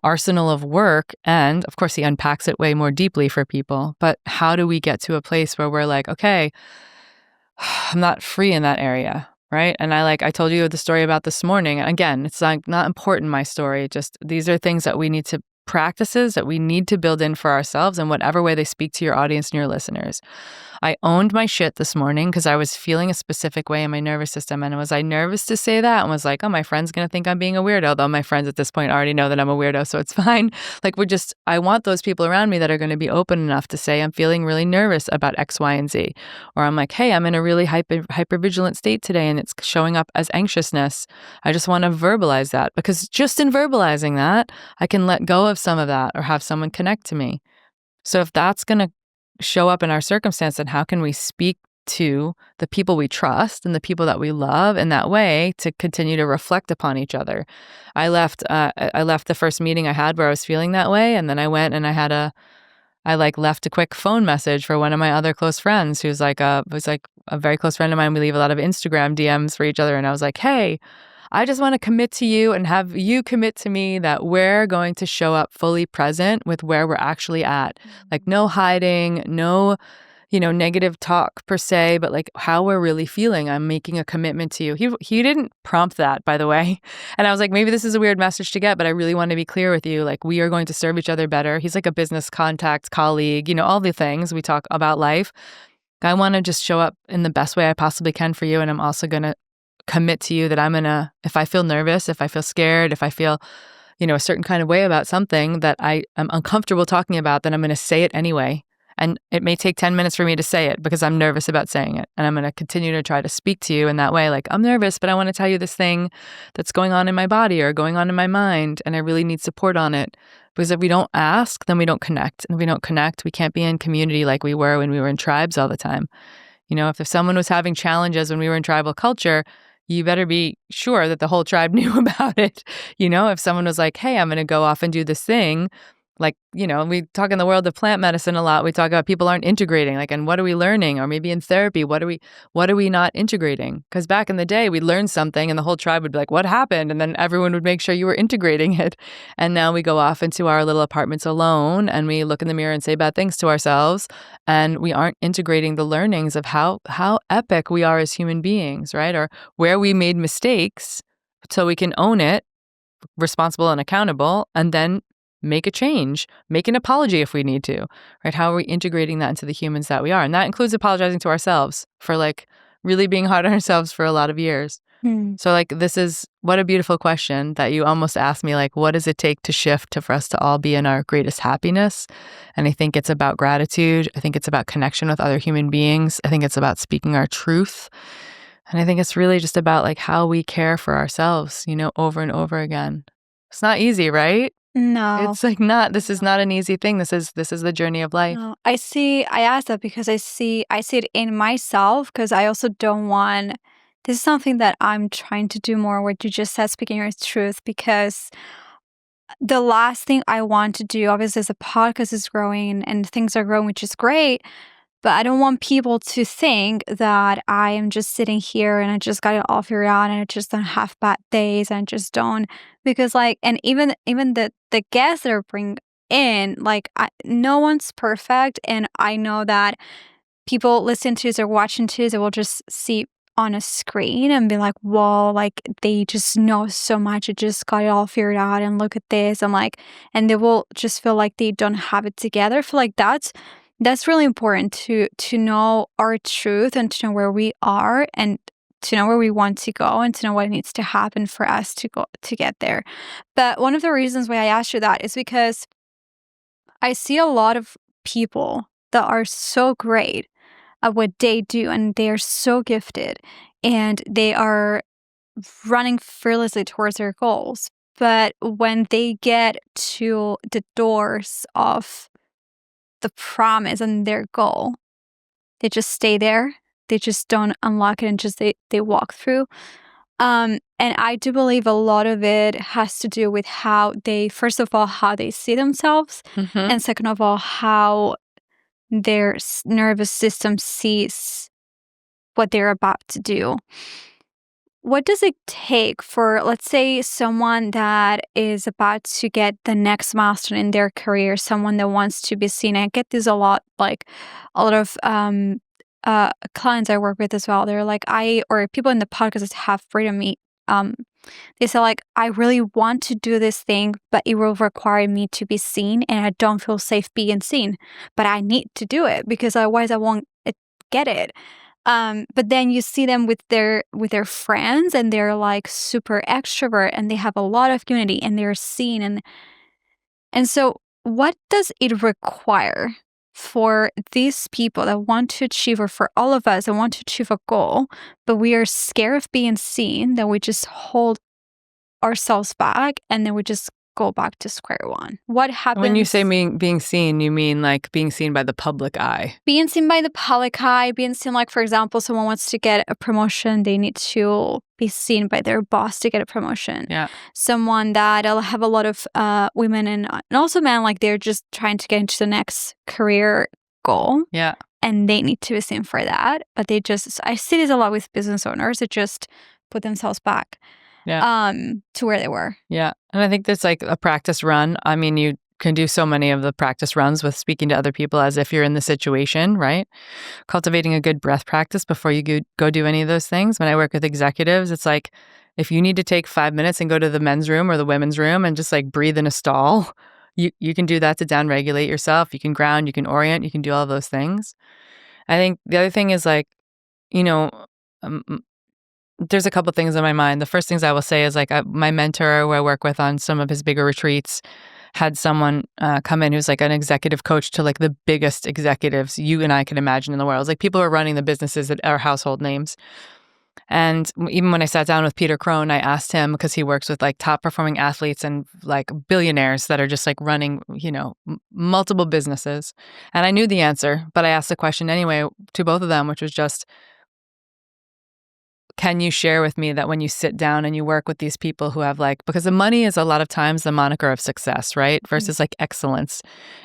arsenal of work. And of course, he unpacks it way more deeply for people. But how do we get to a place where we're like, okay, I'm not free in that area, right? And I told you the story about this morning. Again, it's not important, my story. Just these are things that we need to practices that we need to build in for ourselves in whatever way they speak to your audience and your listeners. I owned my shit this morning because I was feeling a specific way in my nervous system. And was I nervous to say that? And was like, oh, my friend's going to think I'm being a weirdo. Though my friends at this point already know that I'm a weirdo, so it's fine. I want those people around me that are going to be open enough to say, I'm feeling really nervous about X, Y, and Z. Or I'm like, hey, I'm in a really hypervigilant state today and it's showing up as anxiousness. I just want to verbalize that, because just in verbalizing that, I can let go of some of that or have someone connect to me. So if that's going to show up in our circumstance, then how can we speak to the people we trust and the people that we love in that way to continue to reflect upon each other? I left the first meeting I had where I was feeling that way, and then I went and I left a quick phone message for one of my other close friends who's was a very close friend of mine. We leave a lot of Instagram DMs for each other, and I was like, hey, I just want to commit to you and have you commit to me that we're going to show up fully present with where we're actually at. Like no hiding, no, negative talk per se, but like how we're really feeling. I'm making a commitment to you. He didn't prompt that, by the way. And I was like, maybe this is a weird message to get, but I really want to be clear with you. Like we are going to serve each other better. He's like a business contact, colleague, all the things we talk about life. I want to just show up in the best way I possibly can for you. And I'm also going to commit to you that if I feel nervous, if I feel scared, if I feel, a certain kind of way about something that I am uncomfortable talking about, then I'm going to say it anyway. And it may take 10 minutes for me to say it because I'm nervous about saying it. And I'm going to continue to try to speak to you in that way. Like, I'm nervous, but I want to tell you this thing that's going on in my body or going on in my mind. And I really need support on it. Because if we don't ask, then we don't connect. And if we don't connect, we can't be in community like we were when we were in tribes all the time. If someone was having challenges when we were in tribal culture, you better be sure that the whole tribe knew about it. If someone was like, hey, I'm going to go off and do this thing, like, we talk in the world of plant medicine a lot. We talk about people aren't integrating, like, and what are we learning? Or maybe in therapy, what are we not integrating? Because back in the day, we'd learn something and the whole tribe would be like, what happened? And then everyone would make sure you were integrating it. And now we go off into our little apartments alone and we look in the mirror and say bad things to ourselves. And we aren't integrating the learnings of how epic we are as human beings, right? Or where we made mistakes so we can own it, responsible and accountable, and then make a change, make an apology if we need to, right? How are we integrating that into the humans that we are? And that includes apologizing to ourselves for like really being hard on ourselves for a lot of years. So like what a beautiful question that you almost asked me, like, what does it take to shift for us to all be in our greatest happiness? And I think it's about gratitude. I think it's about connection with other human beings. I think it's about speaking our truth. And I think it's really just about like how we care for ourselves, over and over again. It's not easy, right? No. It's like this is not an easy thing. This is the journey of life. No. I asked that because I see it in myself, because I also don't want, this is something that I'm trying to do more, what you just said, speaking your truth, because the last thing I want to do, obviously, as a podcast is growing and things are growing, which is great, but I don't want people to think that I am just sitting here and I just got it all figured out and I just don't have bad days and I just don't, because like, and even the guests that are bring in, like, no one's perfect, and I know that people listen to this or watching to this, they will just see on a screen and be like, whoa, like they just know so much, it just got it all figured out and look at this, and like, and they will just feel like they don't have it together. I feel like that's really important to know our truth and to know where we are and to know where we want to go and to know what needs to happen for us to get there. But one of the reasons why I asked you that is because I see a lot of people that are so great at what they do and they are so gifted and they are running fearlessly towards their goals. But when they get to the doors of the promise and their goal, they just stay there. They just don't unlock it and just they walk through. And I do believe a lot of it has to do with how they, first of all, how they see themselves, and second of all, how their nervous system sees what they're about to do. What does it take for, let's say, someone that is about to get the next milestone in their career, someone that wants to be seen? I get this a lot, like a lot of clients I work with as well. They're like, or people in the podcast have written me, they say like, I really want to do this thing, but it will require me to be seen and I don't feel safe being seen, but I need to do it because otherwise I won't get it. But then you see them with their friends and they're like super extrovert and they have a lot of unity and they're seen, and so what does it require for these people that want to achieve, or for all of us that want to achieve a goal, but we are scared of being seen, that we just hold ourselves back and then we just go back to square one? What happens when you say being seen? You mean like being seen by the public eye? Being seen by the public eye, being seen, like, for example, someone wants to get a promotion, they need to be seen by their boss to get a promotion. Yeah. Someone that I have a lot of women and also men, like they're just trying to get into the next career goal. Yeah. And they need to be seen for that. But I see this a lot with business owners that just put themselves back. to where they were. Yeah. And I think that's like a practice run. I mean, you can do so many of the practice runs with speaking to other people as if you're in the situation, right? Cultivating a good breath practice before you go do any of those things. When I work with executives, it's like if you need to take 5 minutes and go to the men's room or the women's room and just like breathe in a stall, you can do that to downregulate yourself. You can ground, you can orient, you can do all those things. I think the other thing is like, you know, um, there's a couple things in my mind. The first things I will say is like my mentor who I work with on some of his bigger retreats had someone come in who's like an executive coach to like the biggest executives you and I can imagine in the world. It's like people who are running the businesses that are household names. And even when I sat down with Peter Crone, I asked him because he works with like top performing athletes and like billionaires that are just like running, multiple businesses. And I knew the answer, but I asked the question anyway to both of them, which was just, can you share with me that when you sit down and you work with these people who have like, because the money is a lot of times the moniker of success, right? Versus like excellence.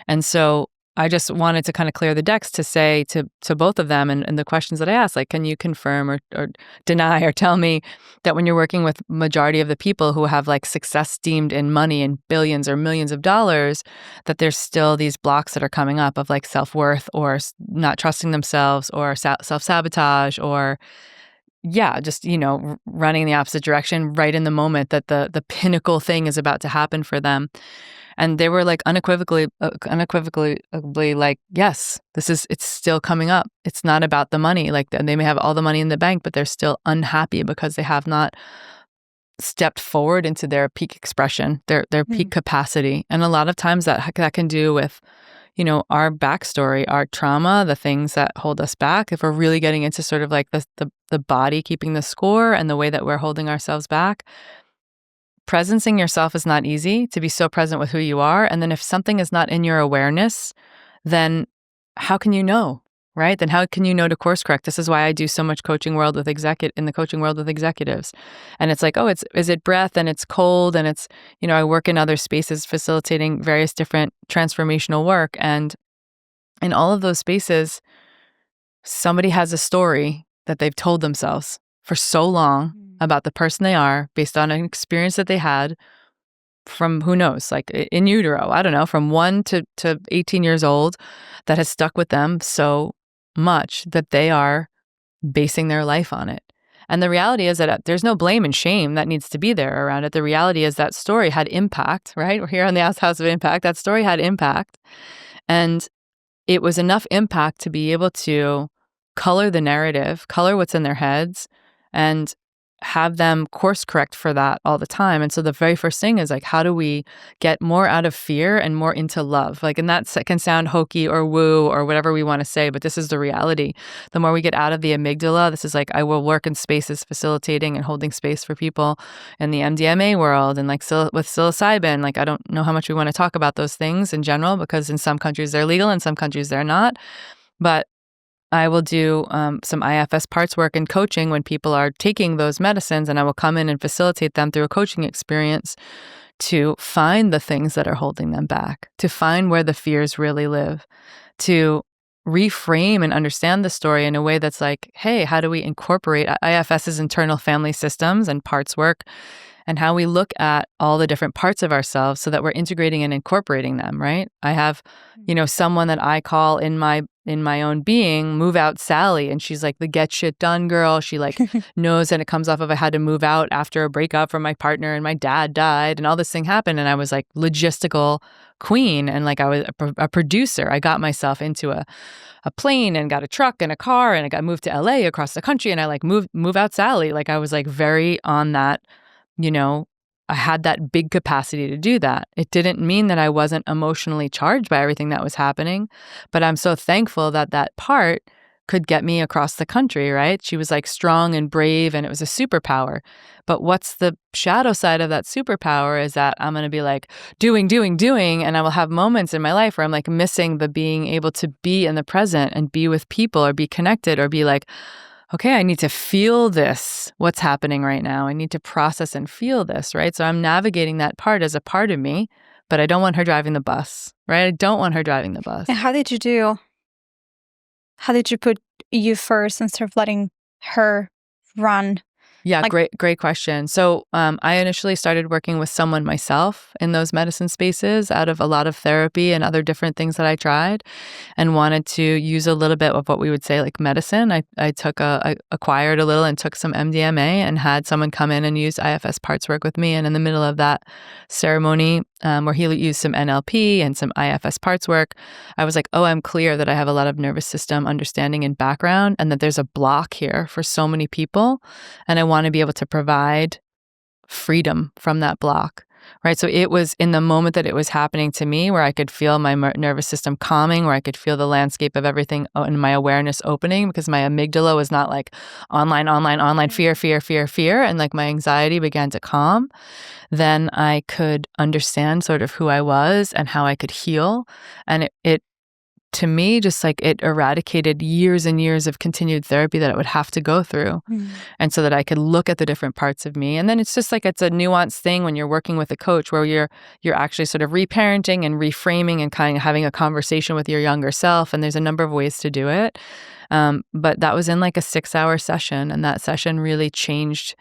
And so I just wanted to kind of clear the decks to say to both of them and the questions that I asked, like, can you confirm or deny or tell me that when you're working with majority of the people who have like success deemed in money and billions or millions of dollars, that there's still these blocks that are coming up of like self-worth or not trusting themselves or self-sabotage or just, running in the opposite direction right in the moment that the pinnacle thing is about to happen for them. And they were like unequivocally like, yes, it's still coming up. It's not about the money. Like they may have all the money in the bank, but they're still unhappy because they have not stepped forward into their peak expression, their peak capacity. And a lot of times that can do with our backstory, our trauma, the things that hold us back. If we're really getting into sort of like the body keeping the score and the way that we're holding ourselves back, presencing yourself is not easy, to be so present with who you are. And then if something is not in your awareness, then how can you know, right? Then how can you know to course correct? This is why I do so much coaching world with in the coaching world with executives. And it's like, is it breath and it's cold and it's, I work in other spaces facilitating various different transformational work. And in all of those spaces, somebody has a story that they've told themselves for so long about the person they are based on an experience that they had from who knows, like in utero, I don't know, from 1 to 18 years old that has stuck with them so much that they are basing their life on it. And the reality is that there's no blame and shame that needs to be there around it. The reality is that story had impact, right? We're here on the House of Impact. That story had impact. And it was enough impact to be able to color the narrative, color what's in their heads, and have them course correct for that all the time. And so the very first thing is like, how do we get more out of fear and more into love? Like, and that can sound hokey or woo or whatever we want to say, but this is the reality. The more we get out of the amygdala, this is like, I will work in spaces facilitating and holding space for people in the MDMA world and like with psilocybin. Like, I don't know how much we want to talk about those things in general, because in some countries they're legal, in some countries they're not. But I will do some IFS parts work and coaching when people are taking those medicines, and I will come in and facilitate them through a coaching experience to find the things that are holding them back, to find where the fears really live, to reframe and understand the story in a way that's like, hey, how do we incorporate IFS's internal family systems and parts work, and how we look at all the different parts of ourselves so that we're integrating and incorporating them, right? I have, someone that I call in my own being, Move Out Sally, and she's like the get shit done girl. She like knows, and it comes off of I had to move out after a breakup from my partner and my dad died and all this thing happened, and I was like logistical queen, and like I was a producer. I got myself into a plane and got a truck and a car, and I got moved to LA across the country, and I like move out Sally. Like I was like very on that. I had that big capacity to do that. It didn't mean that I wasn't emotionally charged by everything that was happening, but I'm so thankful that that part could get me across the country, right? She was like strong and brave, and it was a superpower. But what's the shadow side of that superpower is that I'm going to be like doing, and I will have moments in my life where I'm like missing the being able to be in the present and be with people or be connected or be like, okay, I need to feel this, what's happening right now. I need to process and feel this, right? So I'm navigating that part as a part of me, but I don't want her driving the bus, right? I don't want her driving the bus. And how did you put you first instead of letting her run Yeah, great question. So I initially started working with someone myself in those medicine spaces out of a lot of therapy and other different things that I tried, and wanted to use a little bit of what we would say like medicine. I acquired a little and took some MDMA and had someone come in and use IFS parts work with me. And in the middle of that ceremony, where he used some NLP and some IFS parts work, I was like, oh, I'm clear that I have a lot of nervous system understanding and background, and that there's a block here for so many people. And I want to be able to provide freedom from that block, right? So it was in the moment that it was happening to me where I could feel my nervous system calming, where I could feel the landscape of everything and my awareness opening, because my amygdala was not like online, fear. And like my anxiety began to calm. Then I could understand sort of who I was and how I could heal. And it to me, just like it eradicated years and years of continued therapy that I would have to go through. And so that I could look at the different parts of me. And then it's just like, it's a nuanced thing when you're working with a coach where you're actually sort of reparenting and reframing and kind of having a conversation with your younger self. And there's a number of ways to do it. But that was in like a 6-hour session. And that session really changed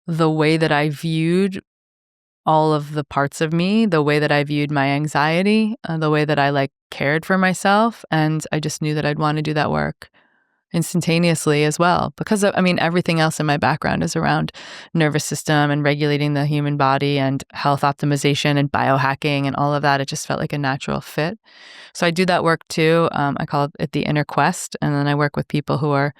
the way that I viewed all of the parts of me, the way that I viewed my anxiety, the way that I like cared for myself. And I just knew that I'd want to do that work instantaneously as well. Because everything else in my background is around nervous system and regulating the human body and health optimization and biohacking and all of that. It just felt like a natural fit. So I do that work too. I call it the inner quest. And then I work with people who are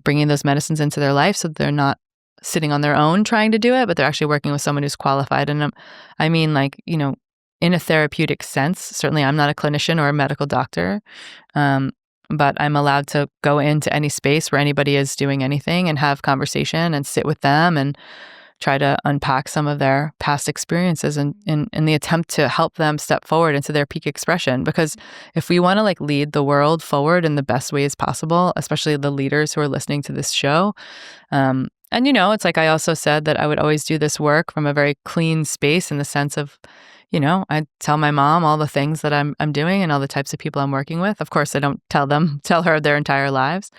bringing those medicines into their life so that they're not sitting on their own trying to do it, but they're actually working with someone who's qualified. And in a therapeutic sense, certainly I'm not a clinician or a medical doctor, but I'm allowed to go into any space where anybody is doing anything and have conversation and sit with them and try to unpack some of their past experiences in the attempt to help them step forward into their peak expression. Because if we want to like lead the world forward in the best ways possible, especially the leaders who are listening to this show, and it's like I also said that I would always do this work from a very clean space in the sense of, I tell my mom all the things that I'm doing and all the types of people I'm working with. Of course, I don't tell her their entire lives,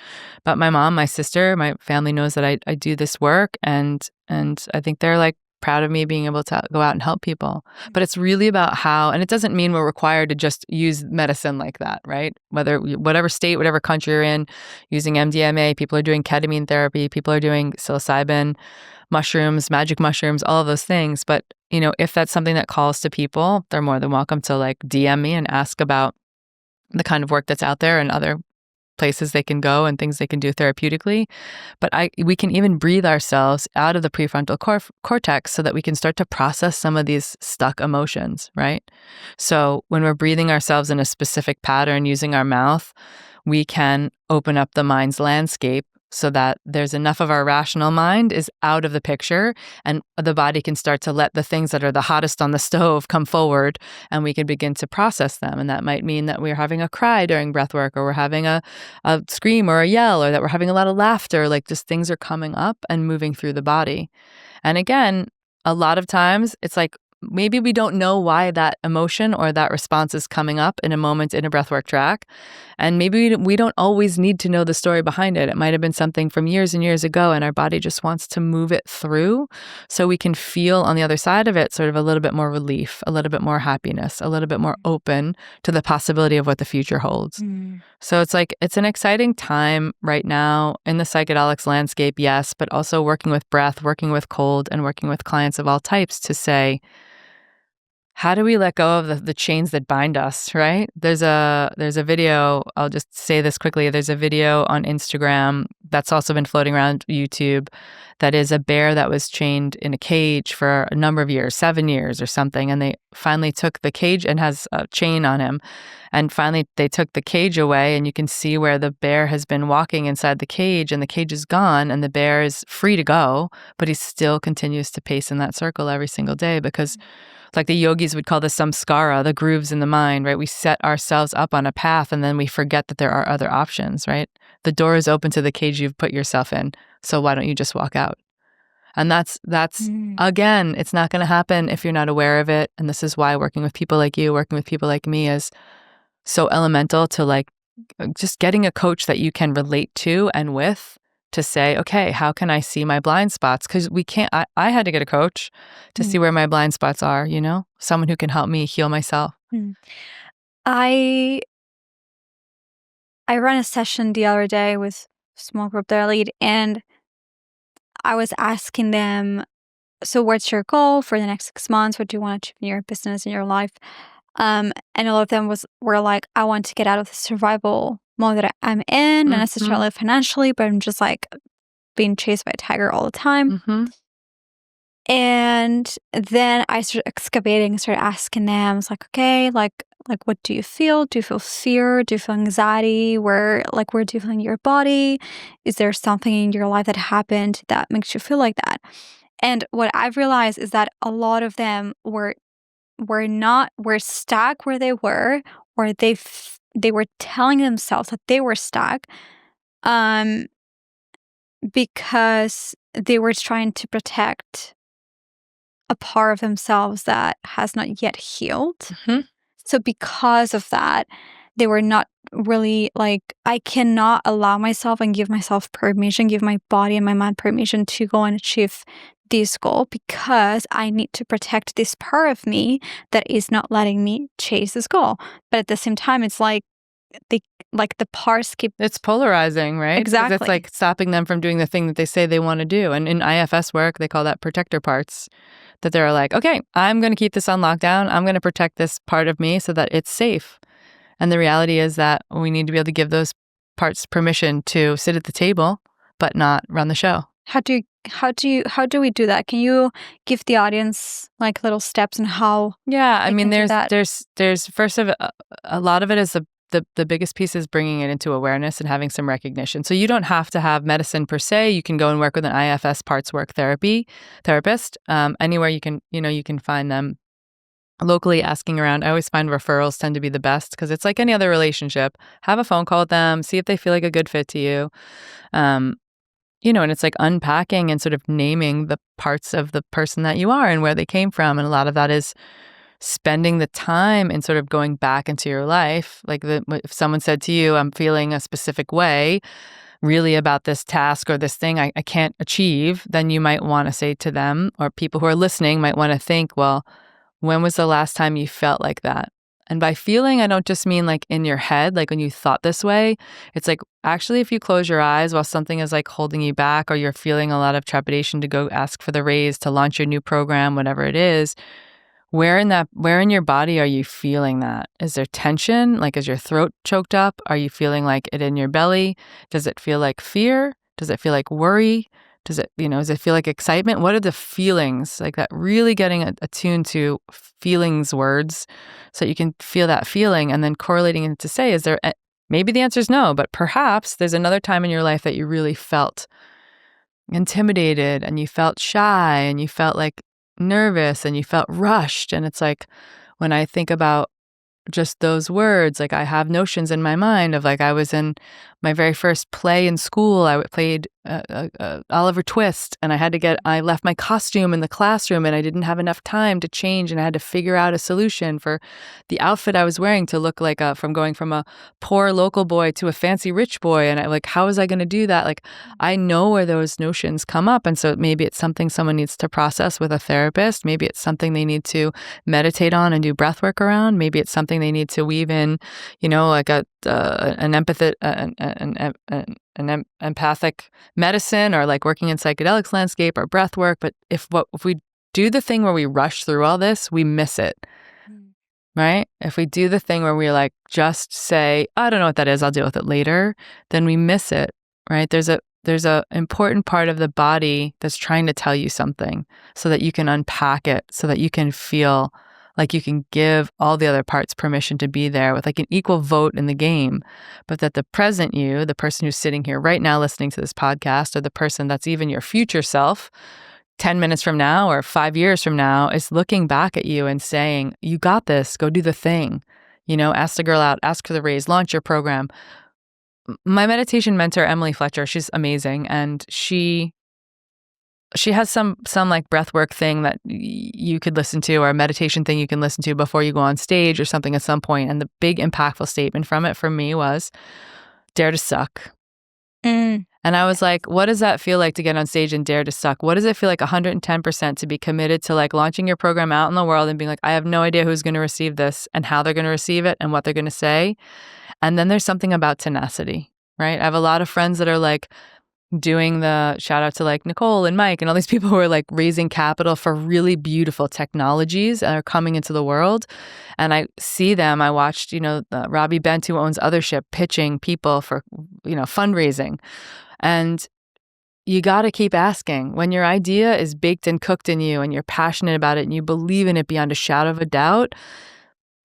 but my mom, my sister, my family knows that I do this work, and I think they're like proud of me being able to go out and help people. But it's really about how, and it doesn't mean we're required to just use medicine like that, right? Whatever state, whatever country you're in, using MDMA, people are doing ketamine therapy, people are doing psilocybin, mushrooms, magic mushrooms, all of those things. But, if that's something that calls to people, they're more than welcome to like DM me and ask about the kind of work that's out there and other places they can go and things they can do therapeutically. But we can even breathe ourselves out of the prefrontal cortex so that we can start to process some of these stuck emotions, right? So when we're breathing ourselves in a specific pattern using our mouth, we can open up the mind's landscape so that there's enough of our rational mind is out of the picture, and the body can start to let the things that are the hottest on the stove come forward, and we can begin to process them. And that might mean that we're having a cry during breath work, or we're having a scream or a yell, or that we're having a lot of laughter, like just things are coming up and moving through the body. And again, a lot of times it's like, maybe we don't know why that emotion or that response is coming up in a moment in a breathwork track. And maybe we don't always need to know the story behind it. It might have been something from years and years ago, and our body just wants to move it through so we can feel on the other side of it sort of a little bit more relief, a little bit more happiness, a little bit more open to the possibility of what the future holds. So it's like, it's an exciting time right now in the psychedelics landscape, yes, but also working with breath, working with cold, and working with clients of all types to say, how do we let go of the chains that bind us, right? There's a video, I'll just say this quickly. There's a video on Instagram that's also been floating around YouTube that is a bear that was chained in a cage for a number of years, 7 years or something. And they finally took the cage, and has a chain on him. And finally they took the cage away, and you can see where the bear has been walking inside the cage, and the cage is gone and the bear is free to go, but he still continues to pace in that circle every single day because like the yogis would call this samskara, the grooves in the mind, right? We set ourselves up on a path and then we forget that there are other options, right? The door is open to the cage you've put yourself in. So why don't you just walk out? And that's again, it's not going to happen if you're not aware of it. And this is why working with people like you, working with people like me is so elemental to like just getting a coach that you can relate to and with to say, okay, how can I see my blind spots? Because we can't, I had to get a coach to see where my blind spots are, someone who can help me heal myself. I ran a session the other day with a small group that I lead, and I was asking them, so what's your goal for the next 6 months? What do you want to achieve in your business, in your life? And a lot of them were like, I want to get out of the survival mode that I'm in, not necessarily financially, but I'm just like being chased by a tiger all the time. And then I started excavating, started asking them, it's like, okay, like what do you feel? Do you feel fear? Do you feel anxiety? Where do you feel in your body? Is there something in your life that happened that makes you feel like that? And what I've realized is that a lot of them were stuck where they were, or they were telling themselves that they were stuck, because they were trying to protect a part of themselves that has not yet healed. So because of that, they were not really like, I cannot allow myself and give myself permission, give my body and my mind permission to go and achieve this goal, because I need to protect this part of me that is not letting me chase this goal. But at the same time, it's like the parts keep... It's polarizing, right? Exactly. It's like stopping them from doing the thing that they say they want to do. And in IFS work, they call that protector parts. That they're like, okay, I'm going to keep this on lockdown. I'm going to protect this part of me so that it's safe. And the reality is that we need to be able to give those parts permission to sit at the table, but not run the show. How do we do that? Can you give the audience like little steps on how? Yeah, I mean, there's first of a lot of it is the biggest piece is bringing it into awareness and having some recognition. So you don't have to have medicine per se. You can go and work with an IFS parts work therapist. Anywhere you can find them locally, asking around. I always find referrals tend to be the best, because it's like any other relationship. Have a phone call with them, see if they feel like a good fit to you. And it's like unpacking and sort of naming the parts of the person that you are and where they came from. And a lot of that is spending the time and sort of going back into your life. Like if someone said to you, I'm feeling a specific way really about this task or this thing I can't achieve, then you might want to say to them, or people who are listening might want to think, well, when was the last time you felt like that? And by feeling, I don't just mean like in your head, like when you thought this way. It's like actually if you close your eyes while something is like holding you back, or you're feeling a lot of trepidation to go ask for the raise, to launch your new program, whatever it is, where in your body are you feeling that? Is there tension? Like, is your throat choked up? Are you feeling like it in your belly? Does it feel like fear? Does it feel like worry? Does it feel like excitement? What are the feelings like that? Really getting attuned to feelings words so that you can feel that feeling, and then correlating it to say, is there, maybe the answer is no, but perhaps there's another time in your life that you really felt intimidated, and you felt shy, and you felt like nervous, and you felt rushed. And it's like, when I think about just those words, like I have notions in my mind of like, I was in my very first play in school. I played Oliver Twist, and I left my costume in the classroom, and I didn't have enough time to change, and I had to figure out a solution for the outfit I was wearing to look like from going from a poor local boy to a fancy rich boy. And how was I going to do that? Like, I know where those notions come up. And so maybe it's something someone needs to process with a therapist. Maybe it's something they need to meditate on and do breath work around. Maybe it's something they need to weave in, like an empathic medicine, or like working in psychedelics landscape, or breath work. But if we do the thing where we rush through all this, we miss it. Right? If we do the thing where we like just say, I don't know what that is, I'll deal with it later, then we miss it. Right? There's a important part of the body that's trying to tell you something, so that you can unpack it, so that you can feel like you can give all the other parts permission to be there with like an equal vote in the game, but that the present you, the person who's sitting here right now listening to this podcast, or the person that's even your future self 10 minutes from now or 5 years from now, is looking back at you and saying, you got this, go do the thing, ask the girl out, ask for the raise, launch your program. My meditation mentor, Emily Fletcher, she's amazing. And she has some like breath work thing that you could listen to, or a meditation thing you can listen to before you go on stage or something at some point. And the big impactful statement from it for me was, dare to suck. Mm. And I was like, what does that feel like to get on stage and dare to suck? What does it feel like 110% to be committed to like launching your program out in the world and being like, I have no idea who's going to receive this and how they're going to receive it and what they're going to say. And then there's something about tenacity, right? I have a lot of friends that are like doing the shout out to like Nicole and Mike and all these people who are like raising capital for really beautiful technologies that are coming into the world. And I see them. I watched, Robbie Bent, who owns Othership, pitching people for, fundraising. And you got to keep asking. When your idea is baked and cooked in you and you're passionate about it and you believe in it beyond a shadow of a doubt,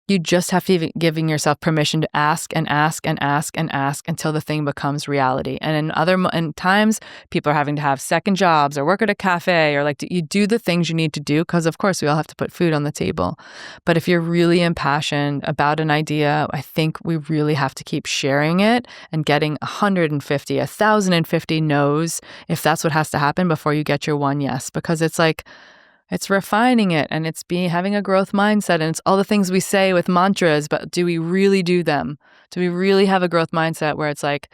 you just have to be giving yourself permission to ask and ask and ask and ask until the thing becomes reality. And in times, people are having to have second jobs or work at a cafe or like you do the things you need to do because, of course, we all have to put food on the table. But if you're really impassioned about an idea, I think we really have to keep sharing it and getting 150, 1,050 no's if that's what has to happen before you get your one yes. Because it's like, it's refining it and it's having a growth mindset and it's all the things we say with mantras, but do we really do them? Do we really have a growth mindset where it's like,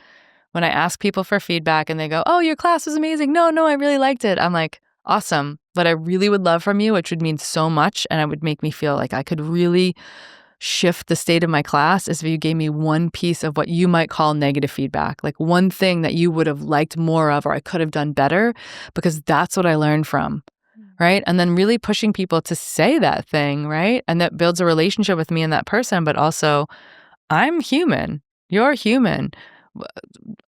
when I ask people for feedback and they go, oh, your class was amazing. No, I really liked it. I'm like, awesome. What I really would love from you, which would mean so much and it would make me feel like I could really shift the state of my class, is if you gave me one piece of what you might call negative feedback, like one thing that you would have liked more of or I could have done better, because that's what I learned from. Right. And then really pushing people to say that thing. Right. And that builds a relationship with me and that person. But also, I'm human. You're human.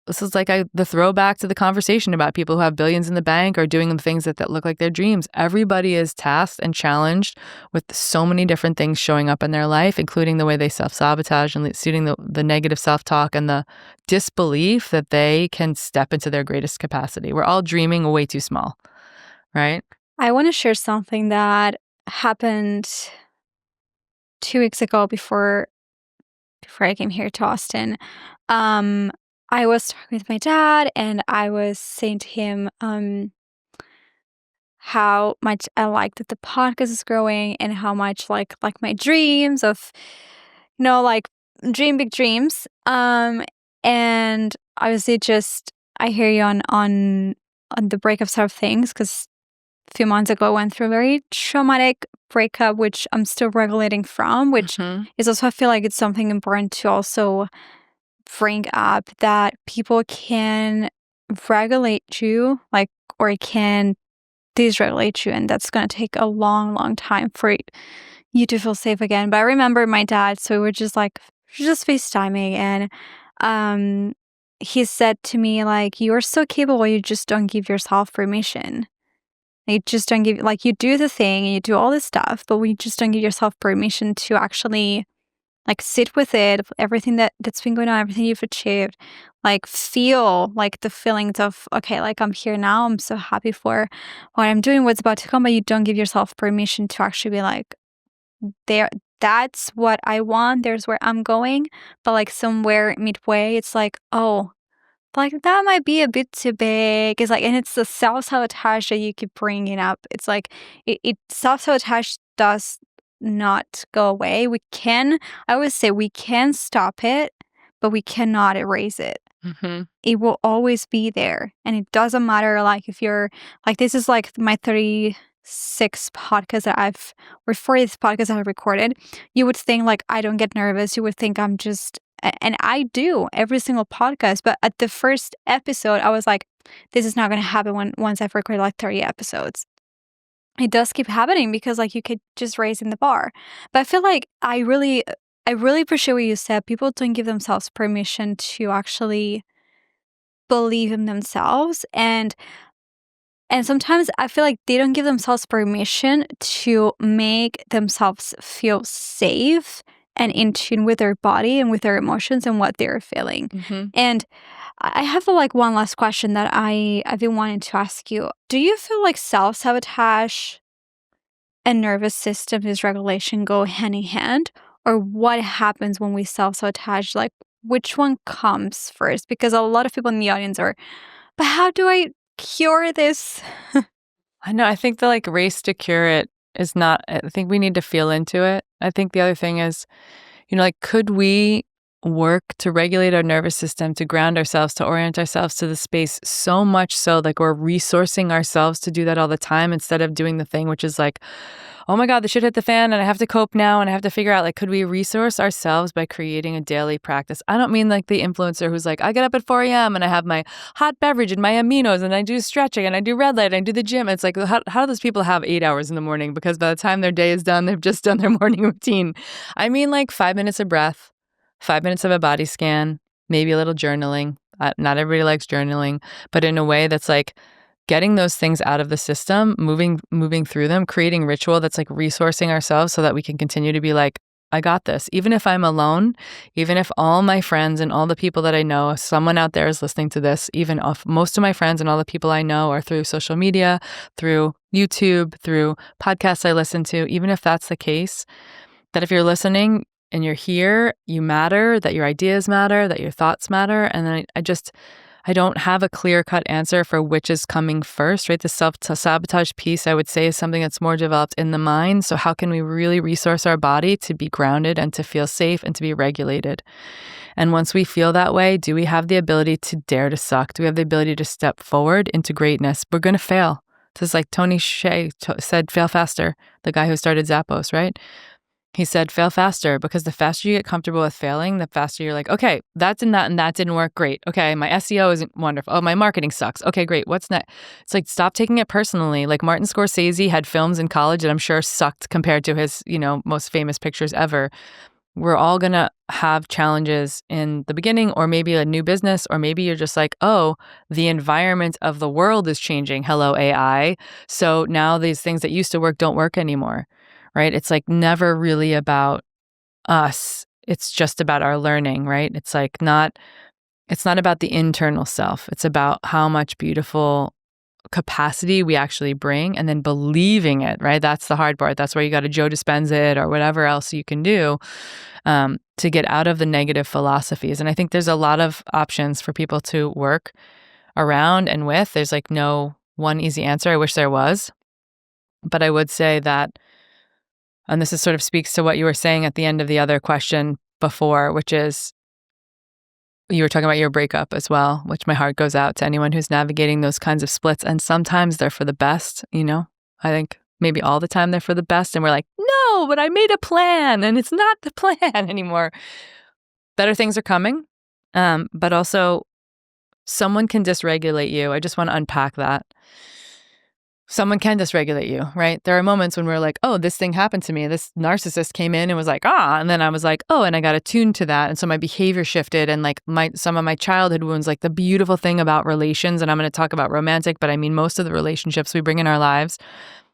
This is like the throwback to the conversation about people who have billions in the bank or doing the things that look like their dreams. Everybody is tasked and challenged with so many different things showing up in their life, including the way they self-sabotage and suiting the negative self-talk and the disbelief that they can step into their greatest capacity. We're all dreaming way too small. Right. I want to share something that happened 2 weeks ago before I came here to Austin. I was talking with my dad and I was saying to him how much I like that the podcast is growing and how much like my dreams of like dream big dreams. And obviously just I hear you on the breakup side of things, because a few months ago I went through a very traumatic breakup, which I'm still regulating from, which is also, I feel like it's something important to also bring up, that people can regulate you, like, or it can dysregulate you, and that's going to take a long time for you to feel safe again. But I remember my dad, so we were just FaceTiming, and he said to me, like, you're so capable, you just don't give yourself permission. You just don't give, like, you do the thing and you do all this stuff, but we just don't give yourself permission to actually, like, sit with it, everything that's been going on, everything you've achieved, like, feel, like, the feelings of, okay, like, I'm here now, I'm so happy for what I'm doing, what's about to come, but you don't give yourself permission to actually be like, there, that's what I want, there's where I'm going, but, like, somewhere midway, it's like, oh, like, that might be a bit too big. It's like, and it's the self-sabotage that you keep bringing up. It's like, self-sabotage does not go away. I always say we can stop it, but we cannot erase it. It will always be there. And it doesn't matter, like, if you're, like, this is like my 36th podcast that or 40th podcast that I've recorded. You would think, like, I don't get nervous. You would think I'm just, and I do every single podcast. But at the first episode, I was like, this is not going to happen once I've recorded like 30 episodes. It does keep happening because, like, you could just raising the bar. But I feel like I really appreciate what you said. People don't give themselves permission to actually believe in themselves. And sometimes I feel like they don't give themselves permission to make themselves feel safe and in tune with their body and with their emotions and what they're feeling. And I have one last question that I've been wanting to ask you. Do you feel like self-sabotage and nervous system dysregulation go hand in hand? Or what happens when we self-sabotage? Like, which one comes first? Because a lot of people in the audience are, but how do I cure this? I know. I think the race to cure it is not, I think we need to feel into it. I think the other thing is, could we work to regulate our nervous system, to ground ourselves, to orient ourselves to the space, so much so like we're resourcing ourselves to do that all the time instead of doing the thing which is like, oh my God, the shit hit the fan and I have to cope now and I have to figure out, like, could we resource ourselves by creating a daily practice? I don't mean like the influencer who's like, I get up at 4 a.m. and I have my hot beverage and my aminos and I do stretching and I do red light and I do the gym. It's like, how do those people have 8 hours in the morning? Because by the time their day is done, they've just done their morning routine. I mean, like 5 minutes of breath, 5 minutes of a body scan, maybe a little journaling. Not everybody likes journaling, but in a way that's like, getting those things out of the system, moving through them, creating ritual that's like resourcing ourselves so that we can continue to be like, I got this. Even if I'm alone, even if all my friends and all the people that I know, if someone out there is listening to this, even if most of my friends and all the people I know are through social media, through YouTube, through podcasts I listen to, even if that's the case, that if you're listening and you're here, you matter, that your ideas matter, that your thoughts matter. And I don't have a clear-cut answer for which is coming first, right? The self-sabotage piece, I would say, is something that's more developed in the mind. So how can we really resource our body to be grounded and to feel safe and to be regulated? And once we feel that way, do we have the ability to dare to suck? Do we have the ability to step forward into greatness? We're going to fail. This is like Tony Hsieh said, fail faster, the guy who started Zappos, right? He said, fail faster, because the faster you get comfortable with failing, the faster you're like, okay, that didn't work. Great. Okay, my SEO isn't wonderful. Oh, my marketing sucks. Okay, great. What's next? It's like, stop taking it personally. Like Martin Scorsese had films in college that I'm sure sucked compared to his, most famous pictures ever. We're all going to have challenges in the beginning, or maybe a new business, or maybe you're just like, oh, the environment of the world is changing. Hello, AI. So now these things that used to work don't work anymore. Right? It's like never really about us. It's just about our learning, right? It's not about the internal self. It's about how much beautiful capacity we actually bring and then believing it, right? That's the hard part. That's where you got to Joe Dispenza it or whatever else you can do to get out of the negative philosophies. And I think there's a lot of options for people to work around and with. There's like no one easy answer. I wish there was. But I would say that, and this is sort of speaks to what you were saying at the end of the other question before, which is you were talking about your breakup as well, which my heart goes out to anyone who's navigating those kinds of splits. And sometimes they're for the best, I think maybe all the time they're for the best. And we're like, no, but I made a plan and it's not the plan anymore. Better things are coming. But also someone can dysregulate you. I just want to unpack that. Someone can dysregulate you, right? There are moments when we're like, oh, this thing happened to me. This narcissist came in and was like, and then I was like, oh, and I got attuned to that. And so my behavior shifted and like some of my childhood wounds, like the beautiful thing about relations, and I'm going to talk about romantic, but I mean, most of the relationships we bring in our lives,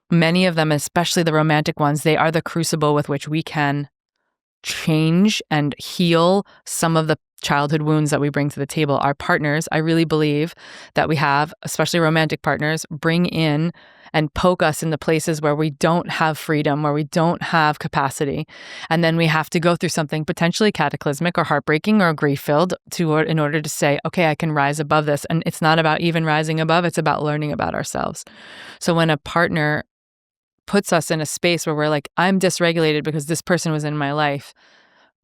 many of them, especially the romantic ones, they are the crucible with which we can change and heal some of the childhood wounds that we bring to the table. Our partners, I really believe that we have, especially romantic partners, bring in and poke us in the places where we don't have freedom, where we don't have capacity. And then we have to go through something potentially cataclysmic or heartbreaking or grief-filled in order to say, okay, I can rise above this. And it's not about even rising above, it's about learning about ourselves. So when a partner puts us in a space where we're like, I'm dysregulated because this person was in my life,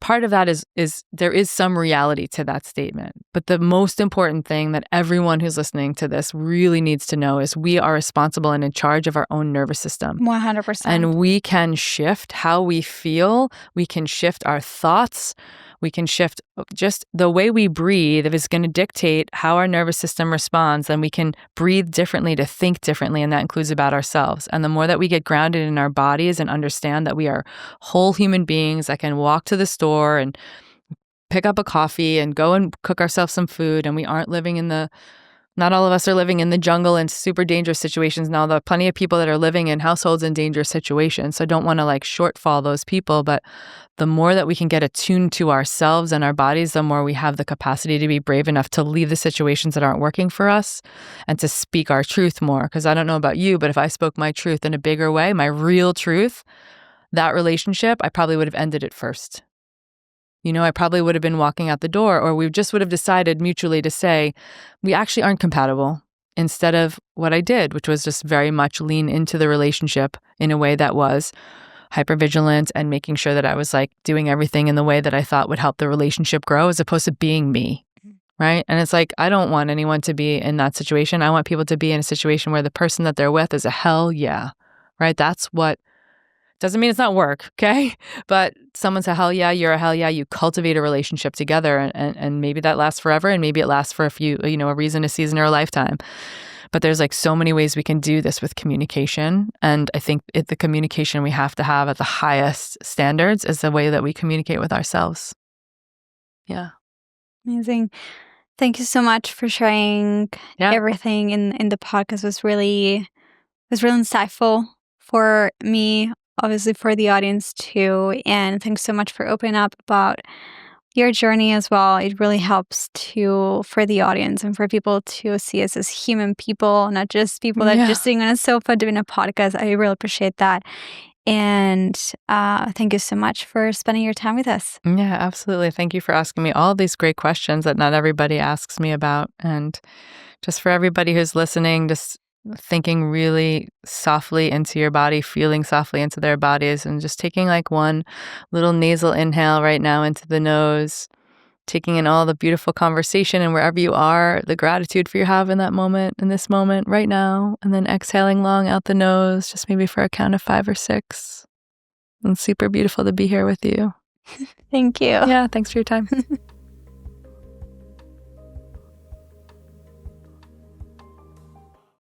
part of that is there is some reality to that statement. But the most important thing that everyone who's listening to this really needs to know is we are responsible and in charge of our own nervous system. 100%. And we can shift how we feel. We can shift our thoughts. We can shift just the way we breathe. If it's going to dictate how our nervous system responds, then we can breathe differently to think differently, and that includes about ourselves. And the more that we get grounded in our bodies and understand that we are whole human beings that can walk to the store and pick up a coffee and go and cook ourselves some food, and we aren't living not all of us are living in the jungle in super dangerous situations. Now, there are plenty of people that are living in households in dangerous situations. So I don't want to like shortfall those people. But the more that we can get attuned to ourselves and our bodies, the more we have the capacity to be brave enough to leave the situations that aren't working for us and to speak our truth more. Because I don't know about you, but if I spoke my truth in a bigger way, my real truth, that relationship, I probably would have ended it first. I probably would have been walking out the door, or we just would have decided mutually to say, we actually aren't compatible, instead of what I did, which was just very much lean into the relationship in a way that was, hypervigilant and making sure that I was like doing everything in the way that I thought would help the relationship grow as opposed to being me. Right. And it's like, I don't want anyone to be in that situation. I want people to be in a situation where the person that they're with is a hell yeah. Right. That's what doesn't mean it's not work. Okay. But someone's a hell yeah, you're a hell yeah. You cultivate a relationship together and maybe that lasts forever and maybe it lasts for a few, a reason, a season, or a lifetime. But there's like so many ways we can do this with communication. And I think the communication we have to have at the highest standards is the way that we communicate with ourselves. Yeah. Amazing. Thank you so much for sharing everything in the podcast. It was really insightful for me, obviously for the audience too. And thanks so much for opening up about your journey as well. It really helps for the audience and for people to see us as human people, not just people that are just sitting on a sofa doing a podcast. I really appreciate that. And thank you so much for spending your time with us. Yeah, absolutely. Thank you for asking me all these great questions that not everybody asks me about. And just for everybody who's listening, just thinking really softly into your body, feeling softly into their bodies, and just taking like one little nasal inhale right now into the nose, taking in all the beautiful conversation and wherever you are, the gratitude for you have in that moment, in this moment right now, and then exhaling long out the nose, just maybe for a count of 5 or 6. And super beautiful to be here with you. Thank you. Yeah, thanks for your time.